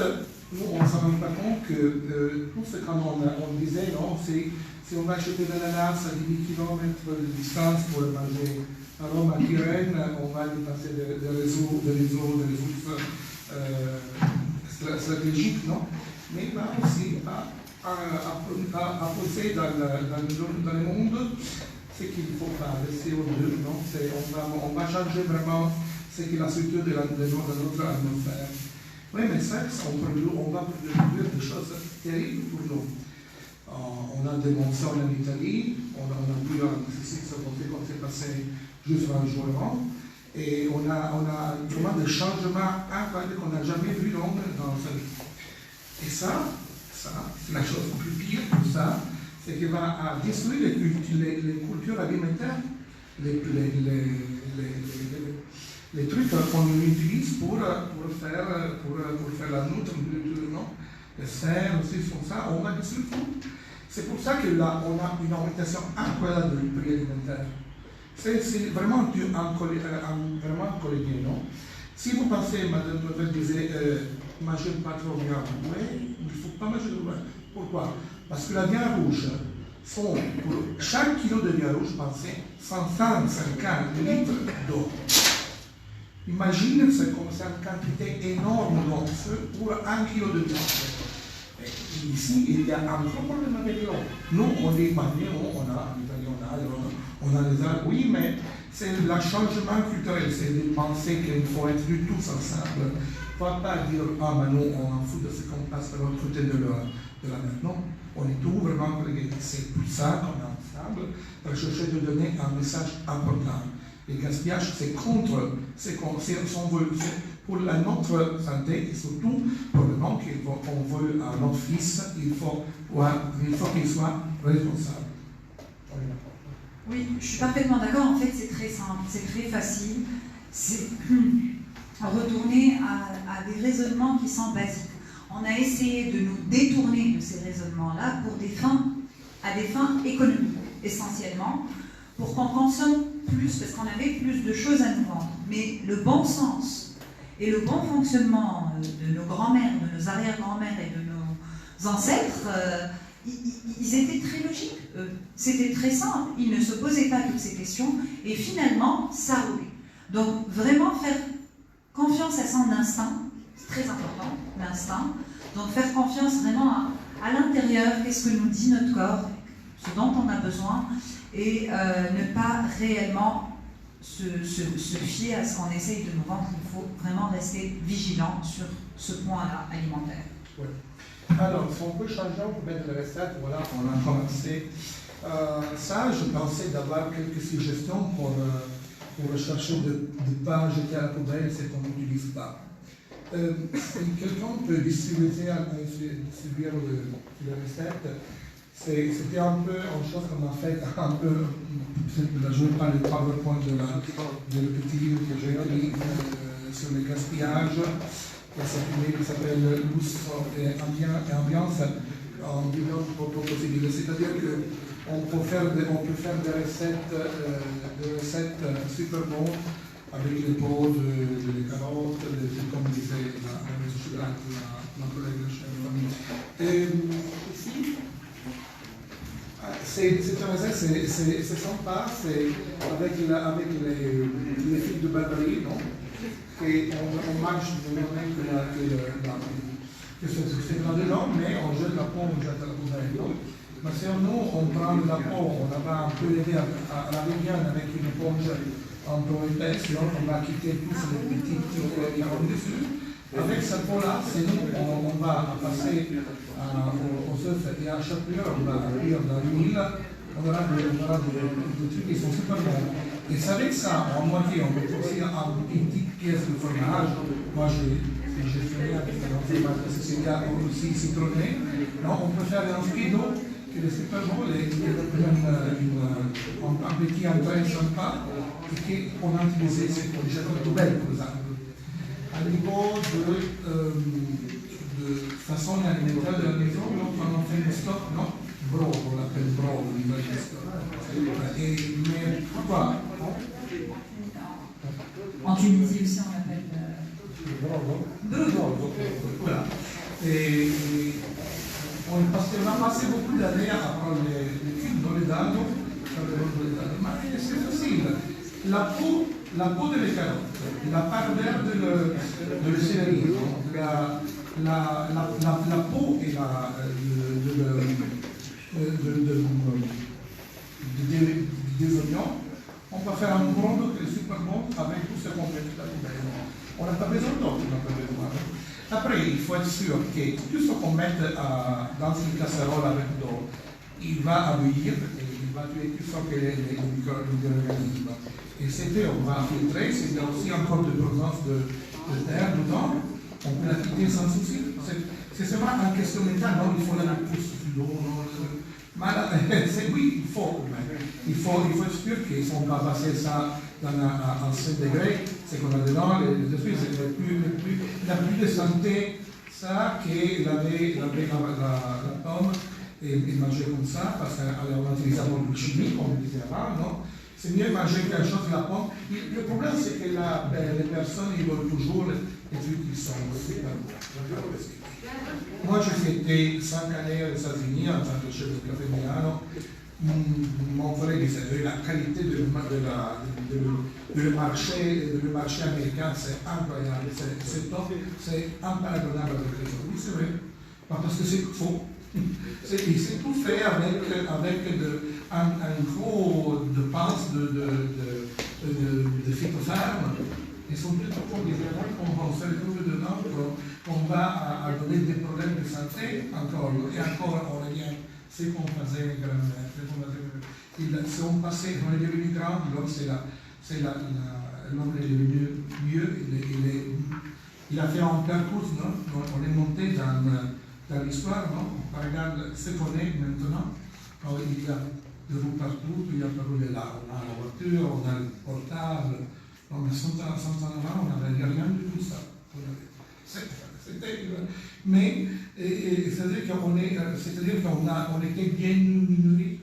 Speaker 3: nous on ne s'en rend pas compte que tout ce qu'on disait, non, c'est si on va acheter de l'ananas à 10 km de distance pour le manger à Rome, à Kyrène, on va dépasser des réseaux stratégiques, non? Mais il va aussi à poser dans le monde ce qu'il faut faire, le CO2, non? On va changer vraiment ce qui est la structure de notre atmosphère. Oui, mais ça, on va produire des choses terribles pour nous. On a des monsons en Italie, on a vu ce qu'on s'est passé juste un jour avant, et on a vraiment des changements incroyables qu'on n'a jamais vus dans sa vie. Et ça, c'est la chose plus pire pour ça, c'est qu'il va détruire les cultures alimentaires, les trucs qu'on utilise pour faire la nourriture, non? Les serres, aussi, sur ça, on va détruire tout. C'est pour ça que là, on a une augmentation incroyable du prix alimentaire. C'est vraiment vraiment collégien, non? Si vous pensez, Madame Nouvelle disait, mangez pas trop de viande, oui, il ne faut pas manger de viande. Pourquoi? Parce que la viande rouge, pour chaque kilo de viande rouge, pensez 150 litres d'eau. Imagine, c'est comme ça une quantité énorme d'eau pour 1 kilo de viande. Ici, il y a un gros problème avec l'eau. Nous, on est mariés, on a les arbres, oui, mais c'est le changement culturel, c'est de penser qu'il faut être du tout ensemble. Il ne faut pas dire, ah, mais nous, on en fout de ce qu'on passe de l'autre côté de la mer. Non, on est tout vraiment reliés. C'est pour ça qu'on est ensemble, pour chercher de donner un message important. Le gaspillage, c'est contre ce qu'on veut, pour notre santé et surtout pour le nom qu'on veut à notre fils, il faut qu'il soit responsable.
Speaker 4: Oui, je suis parfaitement d'accord. En fait, c'est très simple, c'est très facile. C'est retourner à des raisonnements qui sont basiques. On a essayé de nous détourner de ces raisonnements-là à des fins économiques, essentiellement, pour qu'on consomme plus, parce qu'on avait plus de choses à nous vendre. Mais le bon sens et le bon fonctionnement de nos grands-mères, de nos arrière-grands-mères et de nos ancêtres, ils étaient très logiques. C'était très simple. Ils ne se posaient pas toutes ces questions et finalement, ça roulait. Donc, vraiment faire confiance à son instinct, c'est très important, l'instinct. Donc, faire confiance vraiment à l'intérieur, qu'est-ce que nous dit notre corps, ce dont on a besoin, et ne pas réellement se fier à ce qu'on essaye de nous vendre. Il faut vraiment rester vigilant sur ce point-là alimentaire.
Speaker 3: Oui. Alors, si on peut changer, on peut mettre les recettes, voilà, on a commencé. Ça, je pensais d'avoir quelques suggestions pour chercher de ne pas jeter à la poubelle ce qu'on n'utilise pas. Quelqu'un peut distribuer les recettes. C'était un peu une chose qu'on a fait un peu, je ne parle pas le PowerPoint de le petit livre que j'ai écrit sur le gaspillage, qui s'appelle Lustre et Ambiance en diverses possibilités. C'est-à-dire qu'on peut faire des recettes super bonnes avec les pots de carottes, comme disait ma collègue chef. Ici, c'est une recette, c'est sympa, c'est avec les fils de barbarie, non? Et on mange de même que c'est dans le long, mais on jette la peau, on jette la poubelle, non? Mais si nous, on prend la peau, on la va un peu l'aider à la rivière avec une éponge un peu épaisse, on va quitter tous les petits trucs qui sont dessus. Avec cette peau-là, c'est nous, on va passer au surf et à chaque heure, on va cuire dans l'huile, on aura des trucs qui sont super bons. Et c'est avec ça, en moitié, on peut aussi une petite pièce de fromage. Moi, j'ai fait avec Cécilia aussi citronné. On peut faire un speedo qui est super bon, un petit entrée sympa, et qu'on a utilisé pour les châteaux de poubelle, par exemple. À niveau de façon alimentaire de la maison, on fait un stock brodo, on l'appelle brodo, mais pourquoi?
Speaker 4: En Tunisie aussi, on l'appelle brodo.
Speaker 3: Voilà. Parce qu'on a passé beaucoup d'années à apprendre les types d'Oledano, mais c'est facile. La peau de les carottes, la part verte de le céleri, la peau et des oignons, on peut faire un brodo qui est super bon avec tout ce qu'on met là dedans. On n'a pas besoin d'autre, on n'a pas besoin. Après, il faut être sûr que tout ce qu'on met dans une casserole avec l'eau, il va bouillir et il va tuer tout ce que les micro-organismes. Et c'était, on va filtrer, s'il y a aussi encore de présence de terre dedans, on peut la quitter sans souci. C'est seulement une question mentale, non, il faut la pousse sur l'eau, oui, il faut être sûr qu'on va passer ça dans un 7 degrés, c'est qu'on a dedans, il a plus de santé ça que la pomme et manger comme ça, parce qu'on a utilisé beaucoup de chimie, comme on disait avant, non? C'est mieux manger quelque chose de la pomme. Le problème, c'est que les personnes, ils veulent toujours les trucs qui sont super bons. Moi, j'ai fêté 5 années aux États-Unis en tant que chef de café Milano. Mon collègue disait la qualité du marché américain, c'est incroyable, c'est top, c'est impardonnable avec les autres. Oui, c'est vrai, parce que c'est faux. C'est tout fait avec un gros dépense de phytofarmes. Ils sont plutôt conditionnels qu'on se retrouve dedans, qu'on va donner des problèmes de santé encore. Et encore, on revient. C'est qu'on faisait grand-mère. Si on passait, on est devenu grand, l'homme est devenu mieux. Il a fait un parcours, non? On est monté dans l'histoire, non? On regarde ce qu'on est maintenant. Alors, il y a des roues partout, il y a parlé là. On a la voiture, on a le portable. Non, mais 100 ans avant, on n'avait rien de tout ça. Mais c'est-à-dire qu'on était bien nourris.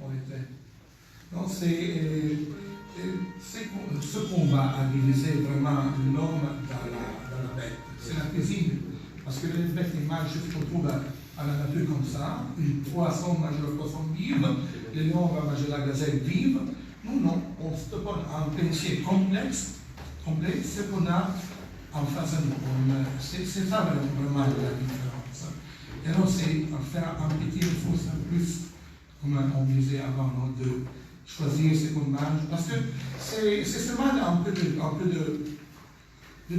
Speaker 3: Ce qu'on va analyser vraiment l'homme dans la bête, c'est la cuisine. Parce que les bêtes, ils mangent ce qu'on trouve à la nature comme ça. Les poissons mangent le poisson vive, les lions vont manger la gazelle vive. Nous, non, on se donne un pensier complexe, ce qu'on a en face de nous. C'est ça vraiment la différence. Et alors, c'est faire un petit effort en plus, comme on disait avant, non, de choisir ce qu'on mange. Parce que c'est seulement un peu de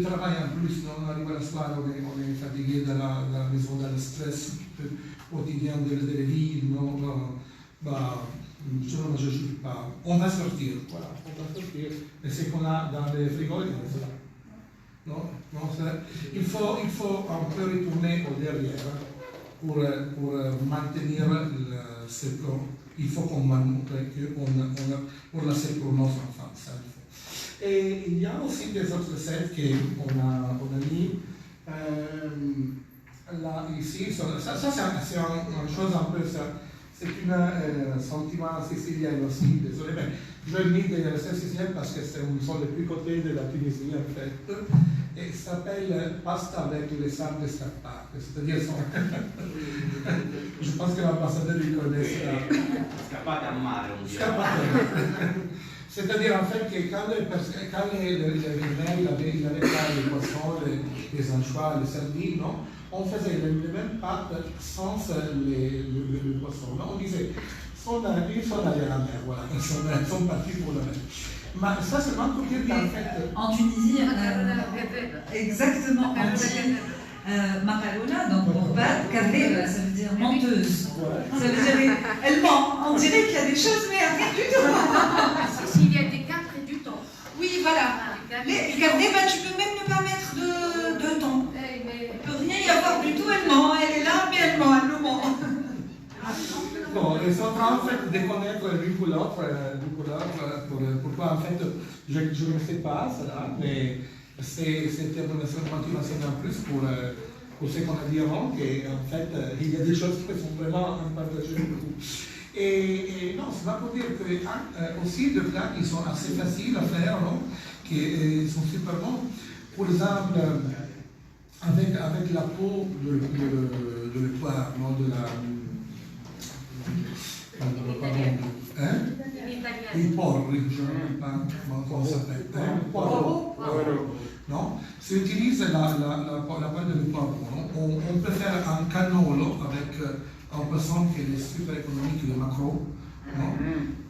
Speaker 3: travail en plus. Non? On arrive à la soirée, on est fatigué dans la maison, dans le stress quotidien de la vie. Non? Je ne juge pas. On va sortir. Voilà, on va sortir. Et ce qu'on a dans les frigos, c'est là. Non, il faut un peu retourner au derrière pour maintenir ce qu'il faut qu'on montre pour nos enfants. Ça, il faut. Et il y a aussi des autres recettes qu'on a mis là, ici. Ça c'est une chose un peu ça. C'est un sentiment sicilien aussi, désolé, mais je mis des recettes siciliennes parce que sont les plus côtés de la Tunisie en fait. Et ça s'appelle pasta avec les sable de scarpate, c'est-à-dire je pense que l'ambassadeur il connaît ça.
Speaker 2: Scarpate a mare, on dirait.
Speaker 3: C'est-à-dire en fait que quand les avait pas les poissons, les anchois, les sardines, non, on faisait les mêmes pâtes sans le poisson. Non, on disait, ils sont allés à la mer, voilà, ils sont partis pour la mer. Mais ça, c'est vraiment pour dire qu'en fait.
Speaker 4: En Tunisie, exactement, on dit Makalona, donc Bourbat, Kadheba, ça veut dire menteuse. Ça veut dire, elle ment. On dirait qu'il y a des choses, mais rien du tout.
Speaker 1: S'il y a des quatre et du thon.
Speaker 4: Oui, voilà. Les Kadheba, tu peux même ne pas mettre de thon. Il ne peut rien y avoir du tout, elle ment. Elle est là, mais elle ment, elle nous ment.
Speaker 3: Bon, ils sont en train en fait, de connaître l'une pour l'autre, pourquoi en fait, je ne sais pas cela, mais c'était une motivation en plus pour ce qu'on a dit avant, qu'en fait, il y a des choses qui sont vraiment partagées beaucoup. Et non, c'est pas pour dire que aussi des plats qui sont assez faciles à faire, non, qui sont super bons. Par exemple, avec la peau de la poire, non, de la... Il porc, je ne sais pas comment ça s'appelle. Poireau. Non, si on utilise la poêle de porc, on peut faire un cannolo avec un poisson qui est super économique, le maquereau.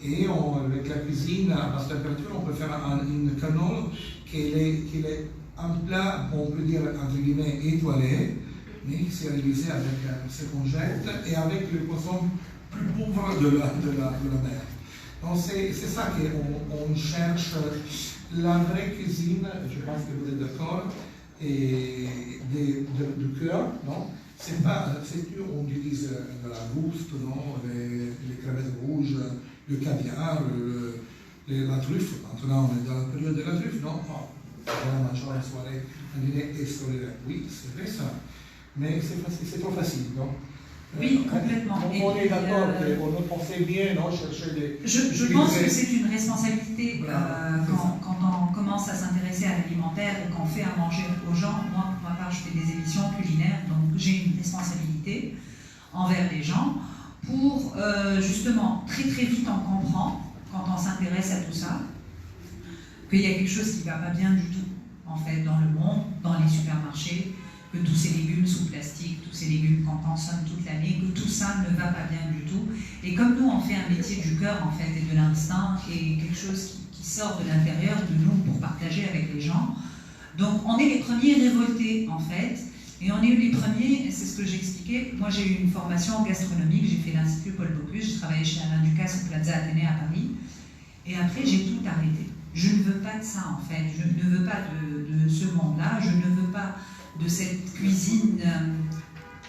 Speaker 3: Et avec la cuisine à basse température, on peut faire une cannolo qui est un plat, on peut dire entre guillemets étoilé, mais qui s'est réalisé avec ce qu'on jette et avec le poisson plus pauvre de la mer. Donc c'est ça qu'on cherche, la vraie cuisine, je pense que vous êtes d'accord, et du cœur, non? C'est sûr, on utilise de la rouste, non? Les crevettes rouges, le caviar, la truffe. Maintenant, on est dans la période de la truffe, non? On va manger la soirée, un dîner extraordinaire. Oui, c'est vrai ça. Mais c'est trop facile, non?
Speaker 4: Oui, complètement.
Speaker 3: On est d'accord qu'on sait bien, non, chercher des...
Speaker 4: Je pense que c'est une responsabilité quand on commence à s'intéresser à l'alimentaire et qu'on fait à manger aux gens. Moi, pour ma part, je fais des émissions culinaires, donc j'ai une responsabilité envers les gens pour justement, très vite on comprend, quand on s'intéresse à tout ça, qu'il y a quelque chose qui ne va pas bien du tout, en fait, dans le monde, dans les supermarchés, que tous ces légumes sous plastique, tous ces légumes qu'on consomme toute l'année, que tout ça ne va pas bien du tout. Et comme nous, on fait un métier du cœur, en fait, et de l'instinct, et quelque chose qui sort de l'intérieur de nous pour partager avec les gens. Donc, on est les premiers révoltés, en fait, et on est les premiers, c'est ce que j'expliquais. Moi, j'ai eu une formation gastronomique, j'ai fait l'Institut Paul Bocuse, j'ai travaillé chez Alain Ducasse au Plaza Athénée à Paris, et après, j'ai tout arrêté. Je ne veux pas de ça, en fait. Je ne veux pas de ce monde-là, je ne veux pas de cette cuisine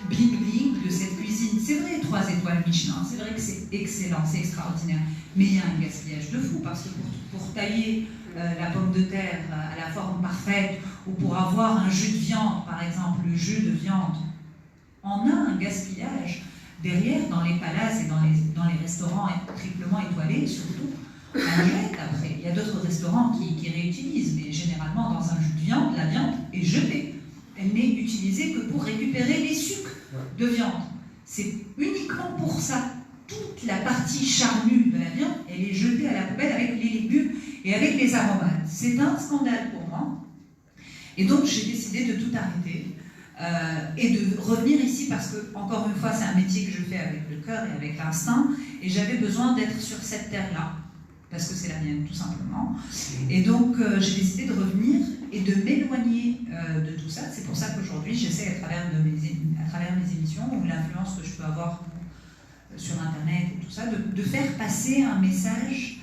Speaker 4: bling-bling, de cette cuisine, c'est vrai, 3 étoiles Michelin, c'est vrai que c'est excellent, c'est extraordinaire, mais il y a un gaspillage de fou, parce que pour tailler la pomme de terre à la forme parfaite, ou pour avoir un jus de viande, par exemple, le jus de viande, on a un gaspillage derrière dans les palaces et dans les restaurants triplement étoilés, surtout, on jette après. Il y a d'autres restaurants qui réutilisent, mais généralement, dans un jus de viande, la viande est jetée. Elle n'est utilisée que pour récupérer les sucres de viande. C'est uniquement pour ça. Toute la partie charnue de la viande, elle est jetée à la poubelle avec les légumes et avec les aromates. C'est un scandale pour moi. Et donc, j'ai décidé de tout arrêter et de revenir ici parce que, encore une fois, c'est un métier que je fais avec le cœur et avec l'instinct. Et j'avais besoin d'être sur cette terre-là. Parce que c'est la mienne, tout simplement. Et donc, j'ai décidé de revenir et de m'éloigner de tout ça. C'est pour ça qu'aujourd'hui, j'essaie, à travers mes émissions, ou l'influence que je peux avoir sur Internet et tout ça, de faire passer un message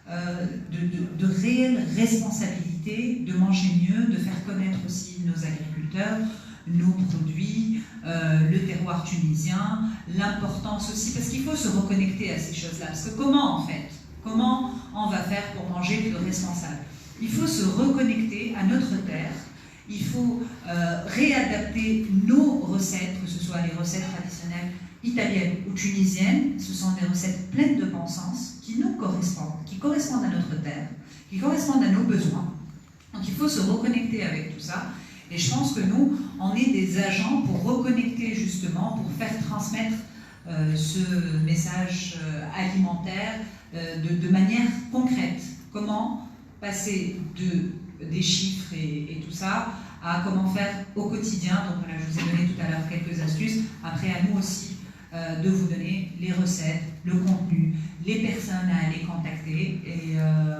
Speaker 4: de réelle responsabilité, de manger mieux, de faire connaître aussi nos agriculteurs, nos produits, le terroir tunisien, l'importance aussi, parce qu'il faut se reconnecter à ces choses-là. Parce que comment, en fait, comment on va faire pour manger plus responsable? Il faut se reconnecter à notre terre, il faut réadapter nos recettes, que ce soit les recettes traditionnelles italiennes ou tunisiennes. Ce sont des recettes pleines de bon sens qui nous correspondent, qui correspondent à notre terre, qui correspondent à nos besoins. Donc il faut se reconnecter avec tout ça. Et je pense que nous, on est des agents pour reconnecter justement, pour faire transmettre ce message alimentaire de manière concrète. Comment passer des chiffres et tout ça à comment faire au quotidien. Donc voilà, je vous ai donné tout à l'heure quelques astuces. Après, à nous aussi de vous donner les recettes, le contenu, les personnes à aller contacter. Et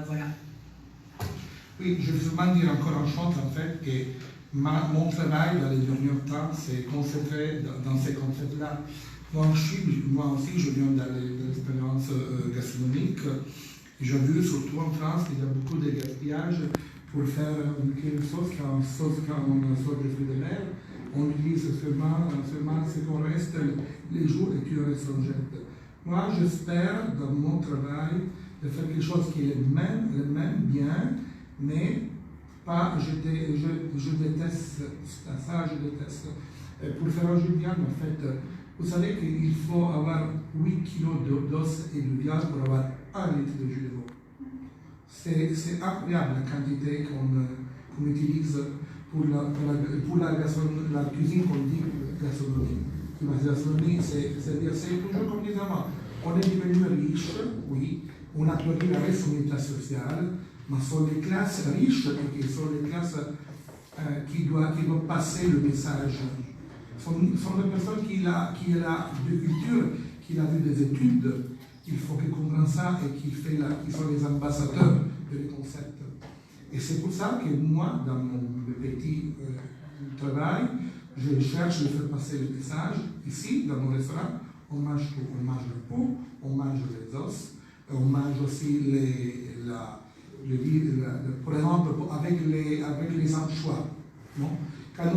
Speaker 4: voilà.
Speaker 3: Oui, je veux seulement dire encore une chose, en fait, que mon travail dans les derniers temps s'est concentré dans ces concepts-là. Moi aussi, je viens de l'expérience gastronomique. J'ai vu, surtout en France, qu'il y a beaucoup de gaspillage pour faire une sauce comme sauce de fruits de mer. On utilise seulement ce qu'on reste les jours et puis on reste en jette. Moi, j'espère, dans mon travail, de faire quelque chose qui est le même bien, mais pas, je déteste ça, je déteste. Pour faire un jus de viande, en fait, Vous savez qu'il faut avoir 8 kg d'os et de viande pour avoir 1 litre de jus de veau. C'est incroyable la quantité qu'on utilise pour la cuisine qu'on dit gastronomie. La gastronomie, c'est-à-dire, c'est toujours comme disais moi, on est devenu riche, oui, on a perdu la responsabilité sociale, mais sont les classes riches qui sont les classes qui doivent passer le message. Sont les personnes qui ont de culture, qui ont vu des études, il faut qu'ils comprennent ça et qui sont les ambassadeurs de les concepts. Et c'est pour ça que moi, dans mon petit travail, je cherche de faire passer le message. Ici, dans mon restaurant, on mange tout. On mange la peau, on mange les os, on mange aussi par exemple, avec les anchois. Non? Quand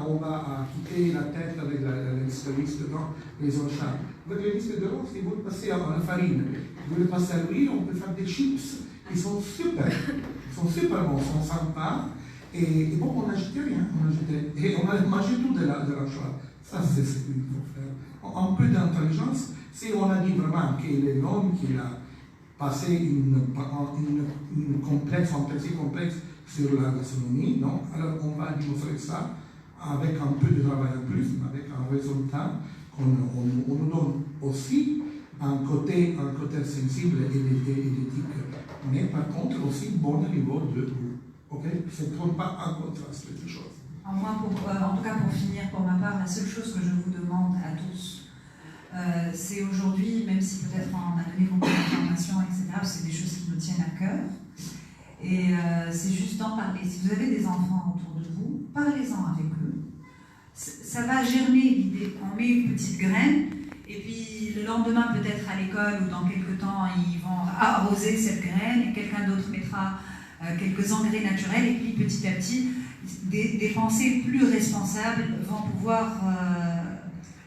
Speaker 3: on va quitter la tête avec l'esclaviste, les anchois. Avec les listes de l'os, si vous le passez à la farine, vous le passez à l'huile, on peut faire des chips. Ils sont super. Ils sont super bons, ils sont sympas. Et bon, on n'a jeté rien. Et on a mangé tout de l'anchois. Ça, c'est ce qu'il faut faire. Un peu d'intelligence. Si on a dit vraiment que l'homme qui a passé une fantaisie complexe sur la gastronomie, non? Alors on va démontrer ça avec un peu de travail en plus, mais avec un résultat qu'on nous donne aussi un côté sensible et d'éthique, mais par contre aussi bon niveau de goût. Okay? C'est pas un contraste, quelque chose.
Speaker 4: En tout cas, pour finir, pour ma part, la seule chose que je vous demande à tous, c'est aujourd'hui, même si peut-être on a donné beaucoup d'informations, etc., c'est des choses qui nous tiennent à cœur. Et c'est juste d'en parler. Si vous avez des enfants autour de vous, parlez-en avec eux. Ça va germer l'idée. On met une petite graine, et puis le lendemain, peut-être à l'école ou dans quelques temps, ils vont arroser cette graine, et quelqu'un d'autre mettra quelques engrais naturels, et puis petit à petit, des pensées plus responsables vont pouvoir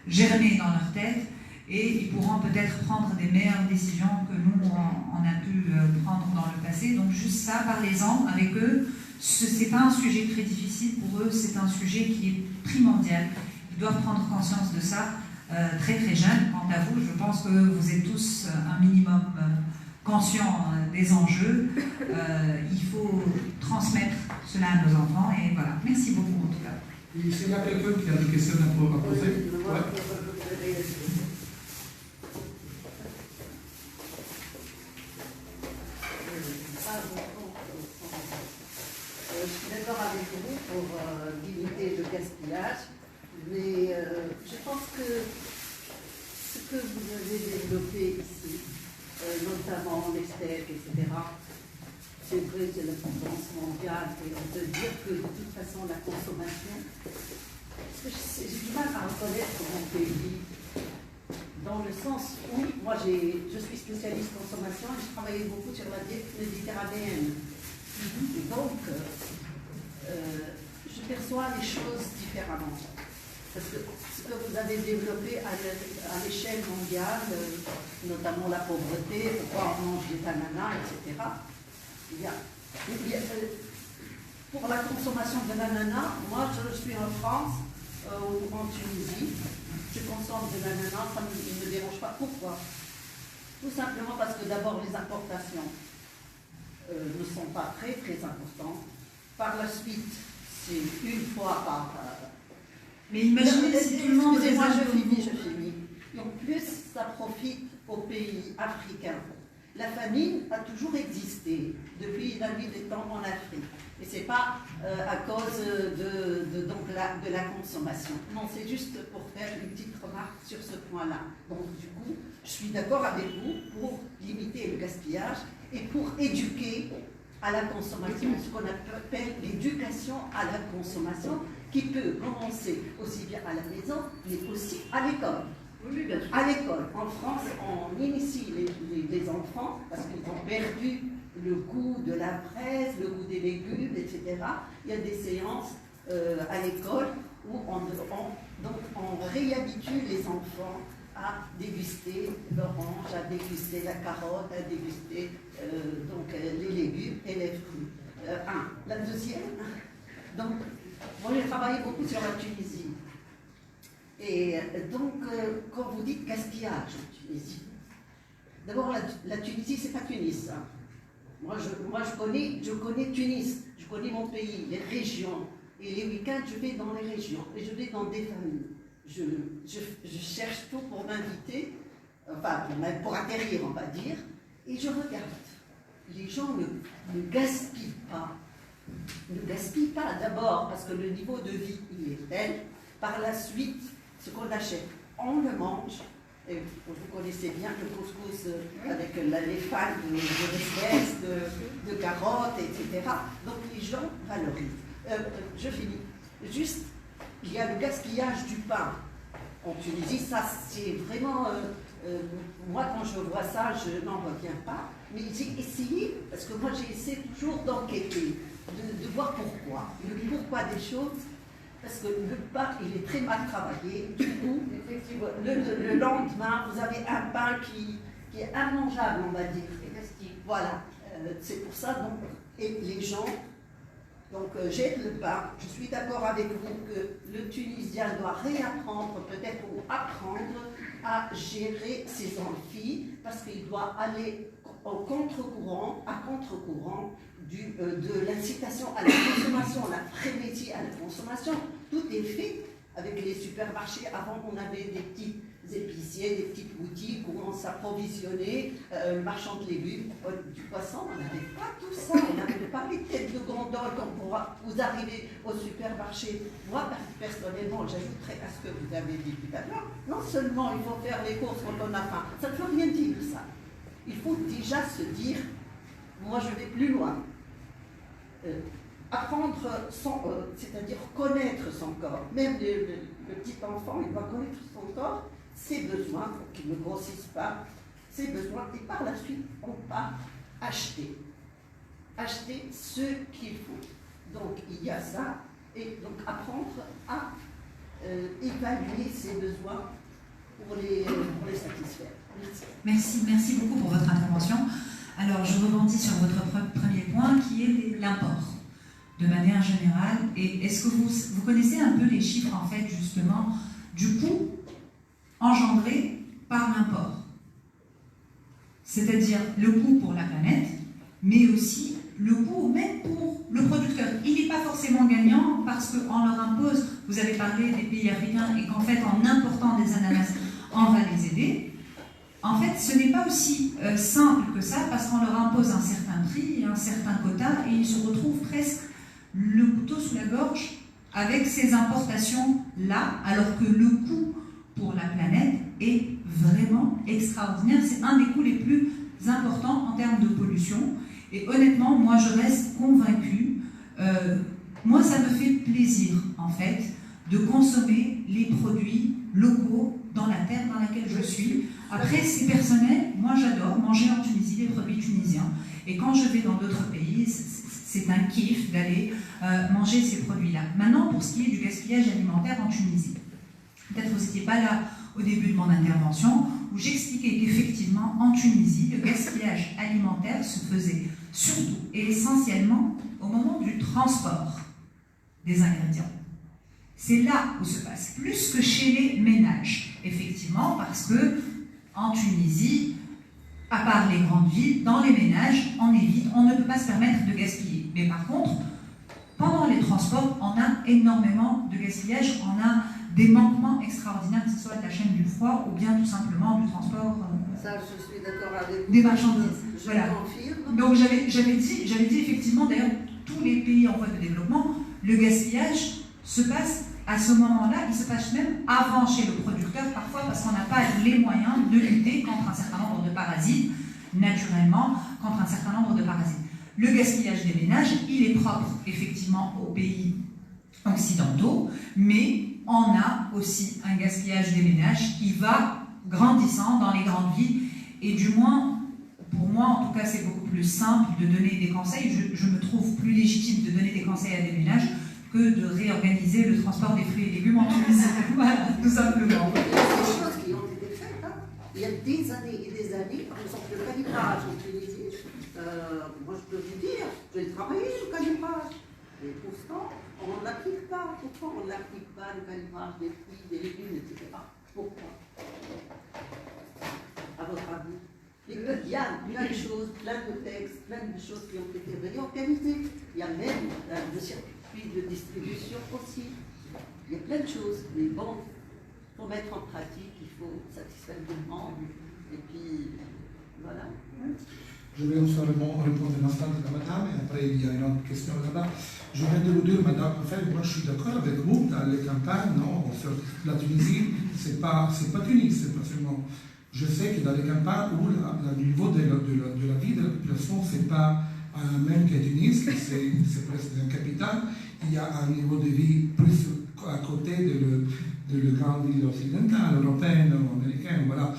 Speaker 4: germer dans leur tête, et ils pourront peut-être prendre des meilleures décisions que nous, on a pu prendre dans le passé. Donc juste ça, parlez-en avec eux. Ce n'est pas un sujet très difficile pour eux, c'est un sujet qui est primordial. Ils doivent prendre conscience de ça très très jeunes. Quant à vous, je pense que vous êtes tous un minimum conscients des enjeux. Il faut transmettre cela à nos enfants, et voilà. Merci beaucoup en tout cas.
Speaker 3: Et s'il y a quelqu'un qui a des questions à poser, ouais.
Speaker 5: Je suis d'accord avec vous pour limiter le gaspillage, mais je pense que ce que vous avez développé ici, notamment les steaks, etc., c'est vrai, c'est la tendance mondiale, et on peut dire que de toute façon la consommation, j'ai du mal à reconnaître mon pays, dans le sens où, moi je suis spécialiste consommation et je travaillais beaucoup sur la diète méditerranéenne. Et donc, je perçois les choses différemment. Parce que ce que vous avez développé à l'échelle mondiale, notamment la pauvreté, pourquoi on mange des ananas, etc., pour la consommation de l'ananas, moi je suis en France ou en Tunisie, je consomme de l'ananas, ça ne me dérange pas. Pourquoi? Tout simplement parce que d'abord les importations ne sont pas très très importantes. Par la suite, c'est une fois par...
Speaker 4: Mais imaginez si tout le monde...
Speaker 5: Excusez-moi, je finis. Donc plus ça profite aux pays africains. La famine a toujours existé depuis la nuit des temps en Afrique. Et ce n'est pas à cause de la consommation. Non, c'est juste pour faire une petite remarque sur ce point-là. Donc du coup, je suis d'accord avec vous pour limiter le gaspillage et pour éduquer à la consommation, ce qu'on appelle l'éducation à la consommation, qui peut commencer aussi bien à la maison, mais aussi à l'école. Oui, bien sûr. À l'école, en France, on initie les enfants parce qu'ils ont perdu le goût de la fraise, le goût des légumes, etc. Il y a des séances à l'école où on réhabitue les enfants à déguster l'orange, à déguster la carotte, à déguster les légumes et les fruits. La deuxième, donc, moi j'ai travaillé beaucoup sur la Tunisie. Et donc, quand vous dites gaspillage en Tunisie, d'abord la Tunisie, c'est pas Tunis. Hein. Moi, je connais Tunis, je connais mon pays, les régions. Et les week-ends, je vais dans les régions et je vais dans des familles. Je cherche tout pour m'inviter, enfin pour atterrir, on va dire, et je regarde. Les gens ne gaspillent pas. Ne gaspillent pas d'abord parce que le niveau de vie, il est tel. Par la suite, ce qu'on achète, on le mange. Et vous connaissez bien le couscous avec les fans de espèces, de carottes, etc. Donc les gens valorisent. Je finis. Juste, il y a le gaspillage du pain en Tunisie. Ça, c'est vraiment... moi, quand je vois ça, je n'en reviens pas. Mais j'ai essayé, parce que moi, j'ai essayé toujours d'enquêter, de voir pourquoi. Le pourquoi des choses. Parce que le pain, il est très mal travaillé. Du coup, le lendemain, vous avez un pain qui est immangeable, on va dire. Voilà. C'est pour ça, donc, et les gens, donc j'aide le pain. Je suis d'accord avec vous que le Tunisien doit réapprendre, peut-être, ou apprendre à gérer ses amphis, parce qu'il doit aller à contre-courant de l'incitation à la consommation, la frénésie à la consommation. Tout est fait avec les supermarchés. Avant, on avait des petits épiciers, des petites boutiques où on s'approvisionnait, le marchand de légumes, du poisson, on n'avait pas tout ça. On n'avait pas les têtes de gondole quand vous arrivez au supermarché. Moi, personnellement, j'ajouterais à ce que vous avez dit tout à l'heure, non seulement il faut faire les courses quand on a faim, ça ne veut rien dire ça. Il faut déjà se dire, moi je vais plus loin. Apprendre, c'est-à-dire connaître son corps. Même le petit enfant, il doit connaître son corps, ses besoins, pour qu'il ne grossisse pas, ses besoins, et par la suite, on va acheter. Acheter ce qu'il faut. Donc, il y a ça, et donc apprendre à évaluer ses besoins pour les satisfaire.
Speaker 4: Merci beaucoup pour votre intervention. Alors, je rebondis sur votre premier point, qui est l'import, de manière générale. Et est-ce que vous connaissez un peu les chiffres, en fait, justement, du coût engendré par l'import? C'est-à-dire le coût pour la planète, mais aussi le coût même pour le producteur. Il n'est pas forcément gagnant parce qu'on leur impose, vous avez parlé des pays africains, et qu'en fait, en important des ananas, on va les aider. En fait, ce n'est pas aussi simple que ça, parce qu'on leur impose un certain prix, un certain quota, et ils se retrouvent presque le couteau sous la gorge avec ces importations-là, alors que le coût pour la planète est vraiment extraordinaire. C'est un des coûts les plus importants en termes de pollution. Et honnêtement, moi, je reste convaincue. Moi, ça me fait plaisir, en fait, de consommer les produits locaux dans la terre dans laquelle je suis. Après, c'est personnel. Moi, j'adore manger en Tunisie les produits tunisiens. Et quand je vais dans d'autres pays, c'est un kiff d'aller manger ces produits-là. Maintenant, pour ce qui est du gaspillage alimentaire en Tunisie. Peut-être que vous n'étiez pas là au début de mon intervention, où j'expliquais qu'effectivement, en Tunisie, le gaspillage alimentaire se faisait surtout et essentiellement au moment du transport des ingrédients. C'est là où se passe, plus que chez les ménages, effectivement, parce que en Tunisie, à part les grandes villes, dans les ménages, on évite, on ne peut pas se permettre de gaspiller. Mais par contre, pendant les transports, on a énormément de gaspillage, on a des manquements extraordinaires, que ce soit de la chaîne du froid ou bien tout simplement du transport
Speaker 5: ça, je suis d'accord avec vous.
Speaker 4: Des marchandises.
Speaker 5: Je
Speaker 4: voilà.
Speaker 5: confirme.
Speaker 4: Donc j'avais dit effectivement, d'ailleurs, tous les pays en voie de développement, le gaspillage se passe à ce moment-là, il se passe même avant chez le producteur, parfois parce qu'on n'a pas les moyens de lutter contre un certain nombre de parasites, naturellement, contre un certain nombre de parasites. Le gaspillage des ménages, il est propre effectivement aux pays occidentaux, mais on a aussi un gaspillage des ménages qui va grandissant dans les grandes villes, et du moins, pour moi en tout cas, c'est beaucoup plus simple de donner des conseils. Je me trouve plus légitime de donner des conseils à des ménages que de réorganiser le transport des fruits et légumes en Tunisie. Voilà, tout simplement.
Speaker 5: Il y a des choses qui ont été faites. Hein. Il y a des années et des années, par exemple, le calibrage en Tunisie. Moi, je peux vous dire, j'ai travaillé sur le calibrage. Et pourtant, on ne l'applique pas. Pourquoi on n'applique pas le calibrage des fruits, des légumes, etc. Pourquoi? À votre avis? Il y a plein de choses, plein de textes, plein de choses qui ont été réorganisées. Il y a même le circuit de distribution aussi. Il y a plein de choses. Mais bon, pour mettre en pratique, il faut satisfaire le demande. Et puis, voilà.
Speaker 3: Je vais seulement répondre un instant à madame, et après il y a une autre question là-bas. Je viens de vous dire, madame, en fait, moi je suis d'accord avec vous, dans les campagnes, non, sur la Tunisie, c'est pas Tunis, c'est pas seulement. Je sais que dans les campagnes où le niveau de la vie de la population, c'est pas même qu'à Tunis, c'est presque une capitale, il y a un niveau de vie plus à côté de la grande ville occidentale, européenne, américaine, voilà.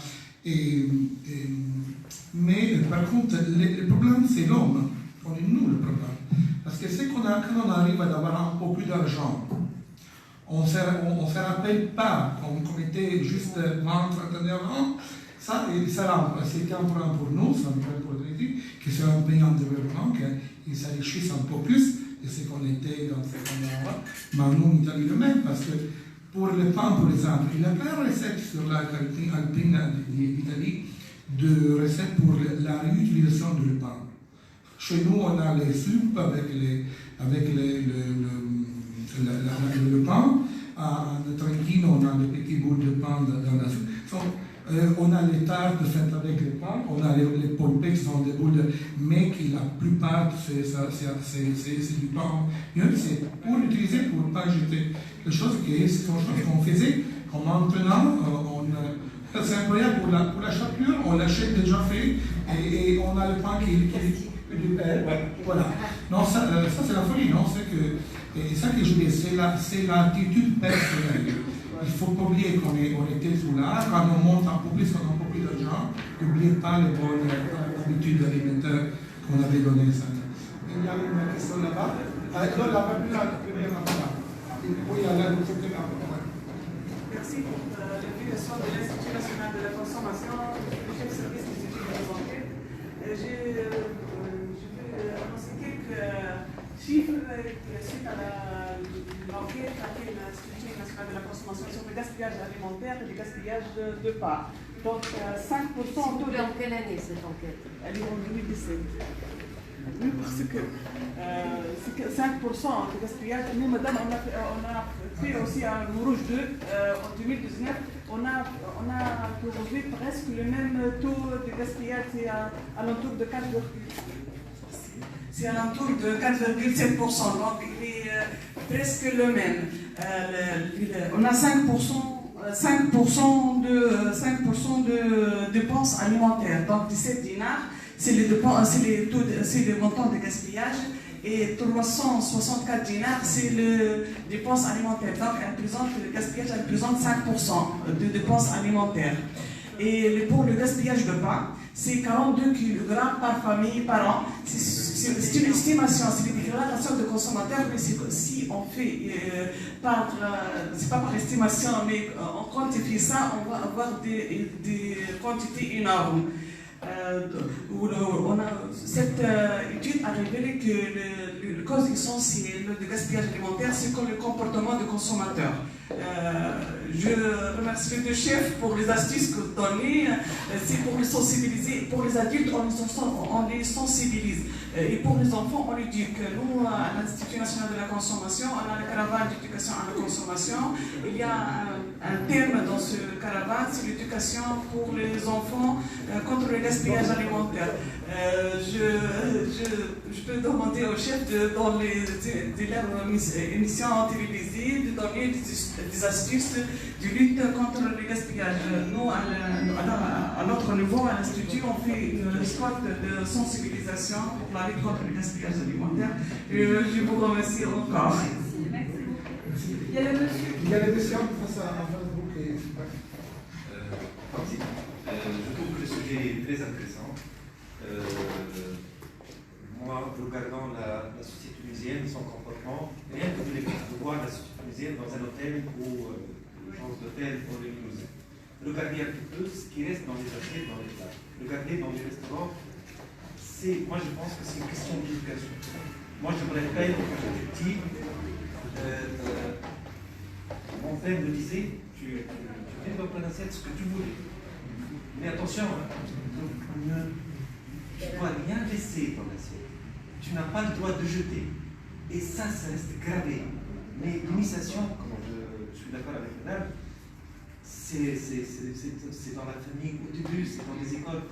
Speaker 3: Mais par contre, le problème, c'est l'homme. On est nous le problème. Parce que c'est quand on arrive à avoir un peu plus d'argent, on ne se rappelle pas qu'on était juste 20, 31 ans. Ça, c'est temporaire pour nous, c'est temporaire pour l'État, qui c'est un pays en développement, qu'ils s'enrichissent un peu plus de ce qu'on était dans cette endroit. Mais nous, en Italie, le même, parce que pour le pain, par exemple, il n'y a pas de recette sur la carte alpine d'Italie de recettes pour la réutilisation du pain. Chez nous, on a les soupes avec le pain. En Trentino, on a les petits bouts de pain dans la soupe. On a les tartes faites avec le pain, on a les polpes qui sont des boules, mais qui la plupart, c'est du pain. C'est pour l'utiliser, pour ne pas jeter. Les choses qu'on faisait, comme maintenant, c'est incroyable, pour la chapelure, on l'achète déjà fait, et on a le pain qui est du père. Voilà. Non, ça c'est la folie, non? Et ça que je dis, c'est l'attitude personnelle. Il ne faut pas oublier qu'on était sous l'art, quand on monte un peu plus, on a un peu plus d'argent, n'oubliez pas les bonnes habitudes alimentaires qu'on avait données. Il y a une question là-bas. La première là-bas. Oui, il y a la deuxième là-bas.
Speaker 6: Merci pour l'invitation de l'Institut national de la consommation, du chef service des études de santé. Je vais annoncer quelques chiffres suite à l'enquête qu'a fait l'Institut national de la consommation sur le gaspillage alimentaire et le gaspillage de pain. Donc 5%.
Speaker 1: Dans quelle année cette enquête?
Speaker 6: Elle est en 2017. Oui, parce que 5% de gaspillage. Nous, madame, on a fait aussi un Rouge 2 en 2019. On a trouvé presque le même taux de gaspillage, c'est à l'entour de 4,7%. C'est à l'entour de 4,7%, donc il est presque le même. On a 5% de dépenses alimentaires, donc 17 dinars, c'est le montant de gaspillage, et 364 dinars, c'est le dépenses alimentaires. Donc le gaspillage représente 5% de dépenses alimentaires. Et pour le gaspillage de pain, c'est 42 kg par famille par an. C'est une estimation, c'est une déclaration de consommateur, mais si on fait c'est pas par estimation, mais on quantifie ça, on va avoir des quantités énormes. Cette étude a révélé que la cause essentielle du gaspillage alimentaire, c'est comme le comportement du consommateur. Je remercie le chef pour les astuces que vous donnez. C'est pour les sensibiliser. Pour les adultes, on les sensibilise. Et pour les enfants, on éduque. Nous, à l'Institut national de la consommation, on a la caravane d'éducation à la consommation. Il y a un thème dans ce caravane, c'est l'éducation pour les enfants contre le gaspillage alimentaire. Je peux demander au chef dans leur émission télévisée de donner des astuces de lutte contre le gaspillage. Nous, à notre niveau, à l'Institut, on fait une squad de sensibilisation pour la lutte contre le gaspillage alimentaire. Je vous remercie encore.
Speaker 3: Merci.
Speaker 6: Il y a le monsieur.
Speaker 3: Il y a les questions face à Facebook.
Speaker 7: Je trouve que le sujet est très intéressant. Moi, regardant la société tunisienne, son comportement, rien que de voir la société tunisienne dans un hôtel ou l'agence d'hôtel pour les Toulousains. Regardez un petit peu ce qui reste dans les assiettes, dans les plats. Regardez dans les restaurants. Moi, je pense que c'est une question d'éducation. Moi, je me rappelle quand j'étais petit, père me disait, tu mets dans ton assiette ce que tu voulais. Mais attention, tu ne dois rien laisser dans l'assiette. Tu n'as pas le droit de jeter. Et ça reste gravé. Mais l'initiation, comme je suis d'accord avec madame, c'est dans la famille au début, c'est dans les écoles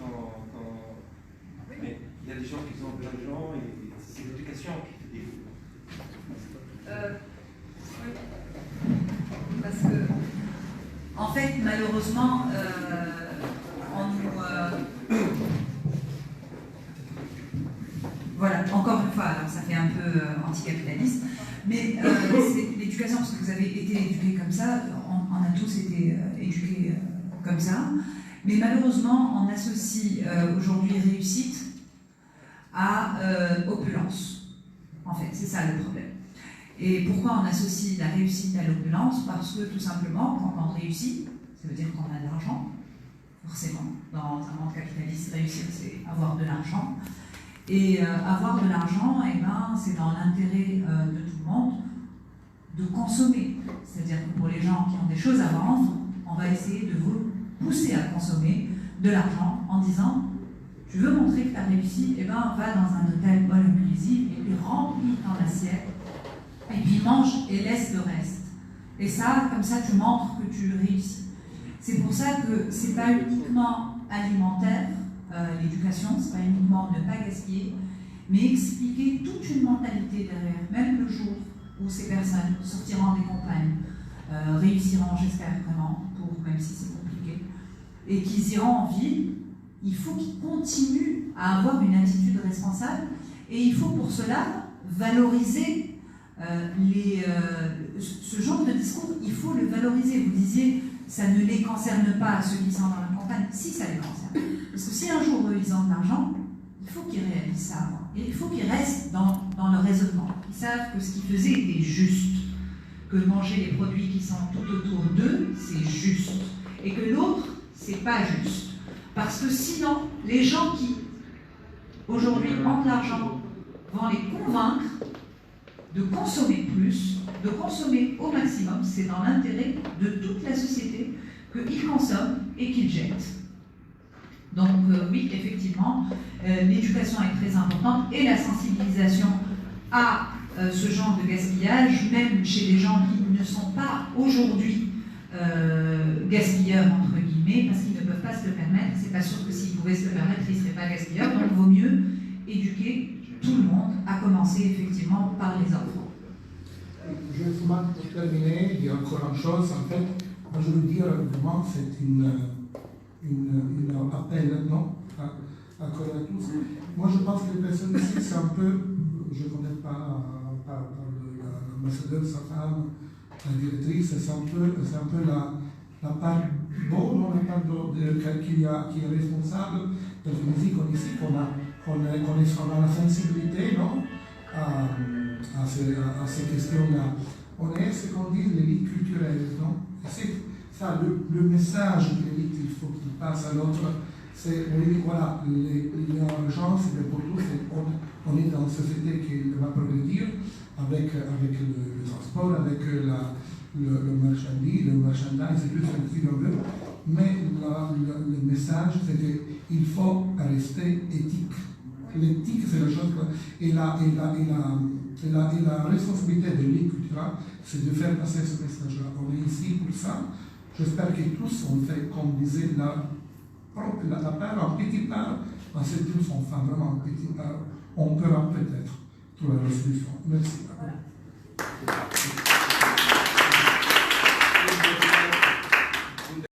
Speaker 7: mais il y a des gens qui ont de l'argent et c'est l'éducation qui fait des
Speaker 4: oui. Parce que, en fait, malheureusement, voilà, encore une fois, alors ça fait un peu anticapitaliste, mais c'est l'éducation, parce que vous avez été éduqués comme ça, on a tous été éduqués comme ça, mais malheureusement, on associe aujourd'hui réussite à opulence. En fait, c'est ça le problème. Et pourquoi on associe la réussite à l'opulence? Parce que tout simplement, quand on réussit, ça veut dire qu'on a de l'argent, forcément. Dans un monde capitaliste, réussir, c'est avoir de l'argent. Et avoir de l'argent, eh ben, c'est dans l'intérêt de tout le monde de consommer. C'est-à-dire que pour les gens qui ont des choses à vendre, on va essayer de vous pousser à consommer de l'argent en disant tu veux montrer que tu as réussi, eh ben, va dans un hôtel all inclusive et puis remplis ton assiette et puis mange et laisse le reste. Et ça, comme ça, tu montres que tu réussis. C'est pour ça que c'est pas uniquement alimentaire, l'éducation, c'est pas uniquement ne pas gaspiller, mais expliquer toute une mentalité derrière, même le jour où ces personnes sortiront des campagnes, réussiront, j'espère vraiment, même si c'est compliqué, et qu'ils iront en ville, il faut qu'ils continuent à avoir une attitude responsable, et il faut pour cela valoriser ce genre de discours, il faut le valoriser. Vous disiez, ça ne les concerne pas, ceux qui sont dans la campagne, si ça les concerne. Parce que si un jour eux, ils ont de l'argent, il faut qu'ils réalisent ça avant. Et il faut qu'ils restent dans le raisonnement. Ils savent que ce qu'ils faisaient était juste, que manger les produits qui sont tout autour d'eux, c'est juste. Et que l'autre, c'est pas juste. Parce que sinon, les gens qui, aujourd'hui, ont de l'argent, vont les convaincre de consommer plus, de consommer au maximum. C'est dans l'intérêt de toute la société qu'ils consomment et qu'ils jettent. Donc oui, effectivement, l'éducation est très importante et la sensibilisation à ce genre de gaspillage, même chez les gens qui ne sont pas aujourd'hui gaspilleurs, entre guillemets, parce qu'ils ne peuvent pas se le permettre. C'est pas sûr que s'ils pouvaient se le permettre, ils ne seraient pas gaspilleurs. Donc il vaut mieux éduquer tout le monde, à commencer effectivement par les enfants.
Speaker 3: Justement, pour terminer, il y a encore une chose, en fait, moi je veux dire, vraiment, c'est un appel, non, à tous. Moi je pense que les personnes ici, c'est un peu, je ne connais pas l'ambassadeur, sa femme, la directrice, c'est un peu la part bonne, la part qui est responsable de la musique ici, qu'on a la sensibilité, non, à ces questions-là. On est ce qu'on dit l'élite culturelle, non? C'est ça, le message de l'élite, il faut qu'il passe à l'autre. C'est, voilà, l'argent, c'est pour tous, on est dans une société qui va progresser avec le transport, avec le merchandise, et tout ce qu'on veut. Mais le message, c'est qu'il faut rester éthique. L'éthique, c'est la chose, et la responsabilité de l'élite culturelle, c'est de faire passer ce message-là. On est ici pour ça. J'espère que tous ont fait, comme disait la part, un petit part, mais c'est tous on fait vraiment un petit part. On peut peut-être trouver la solution. Merci.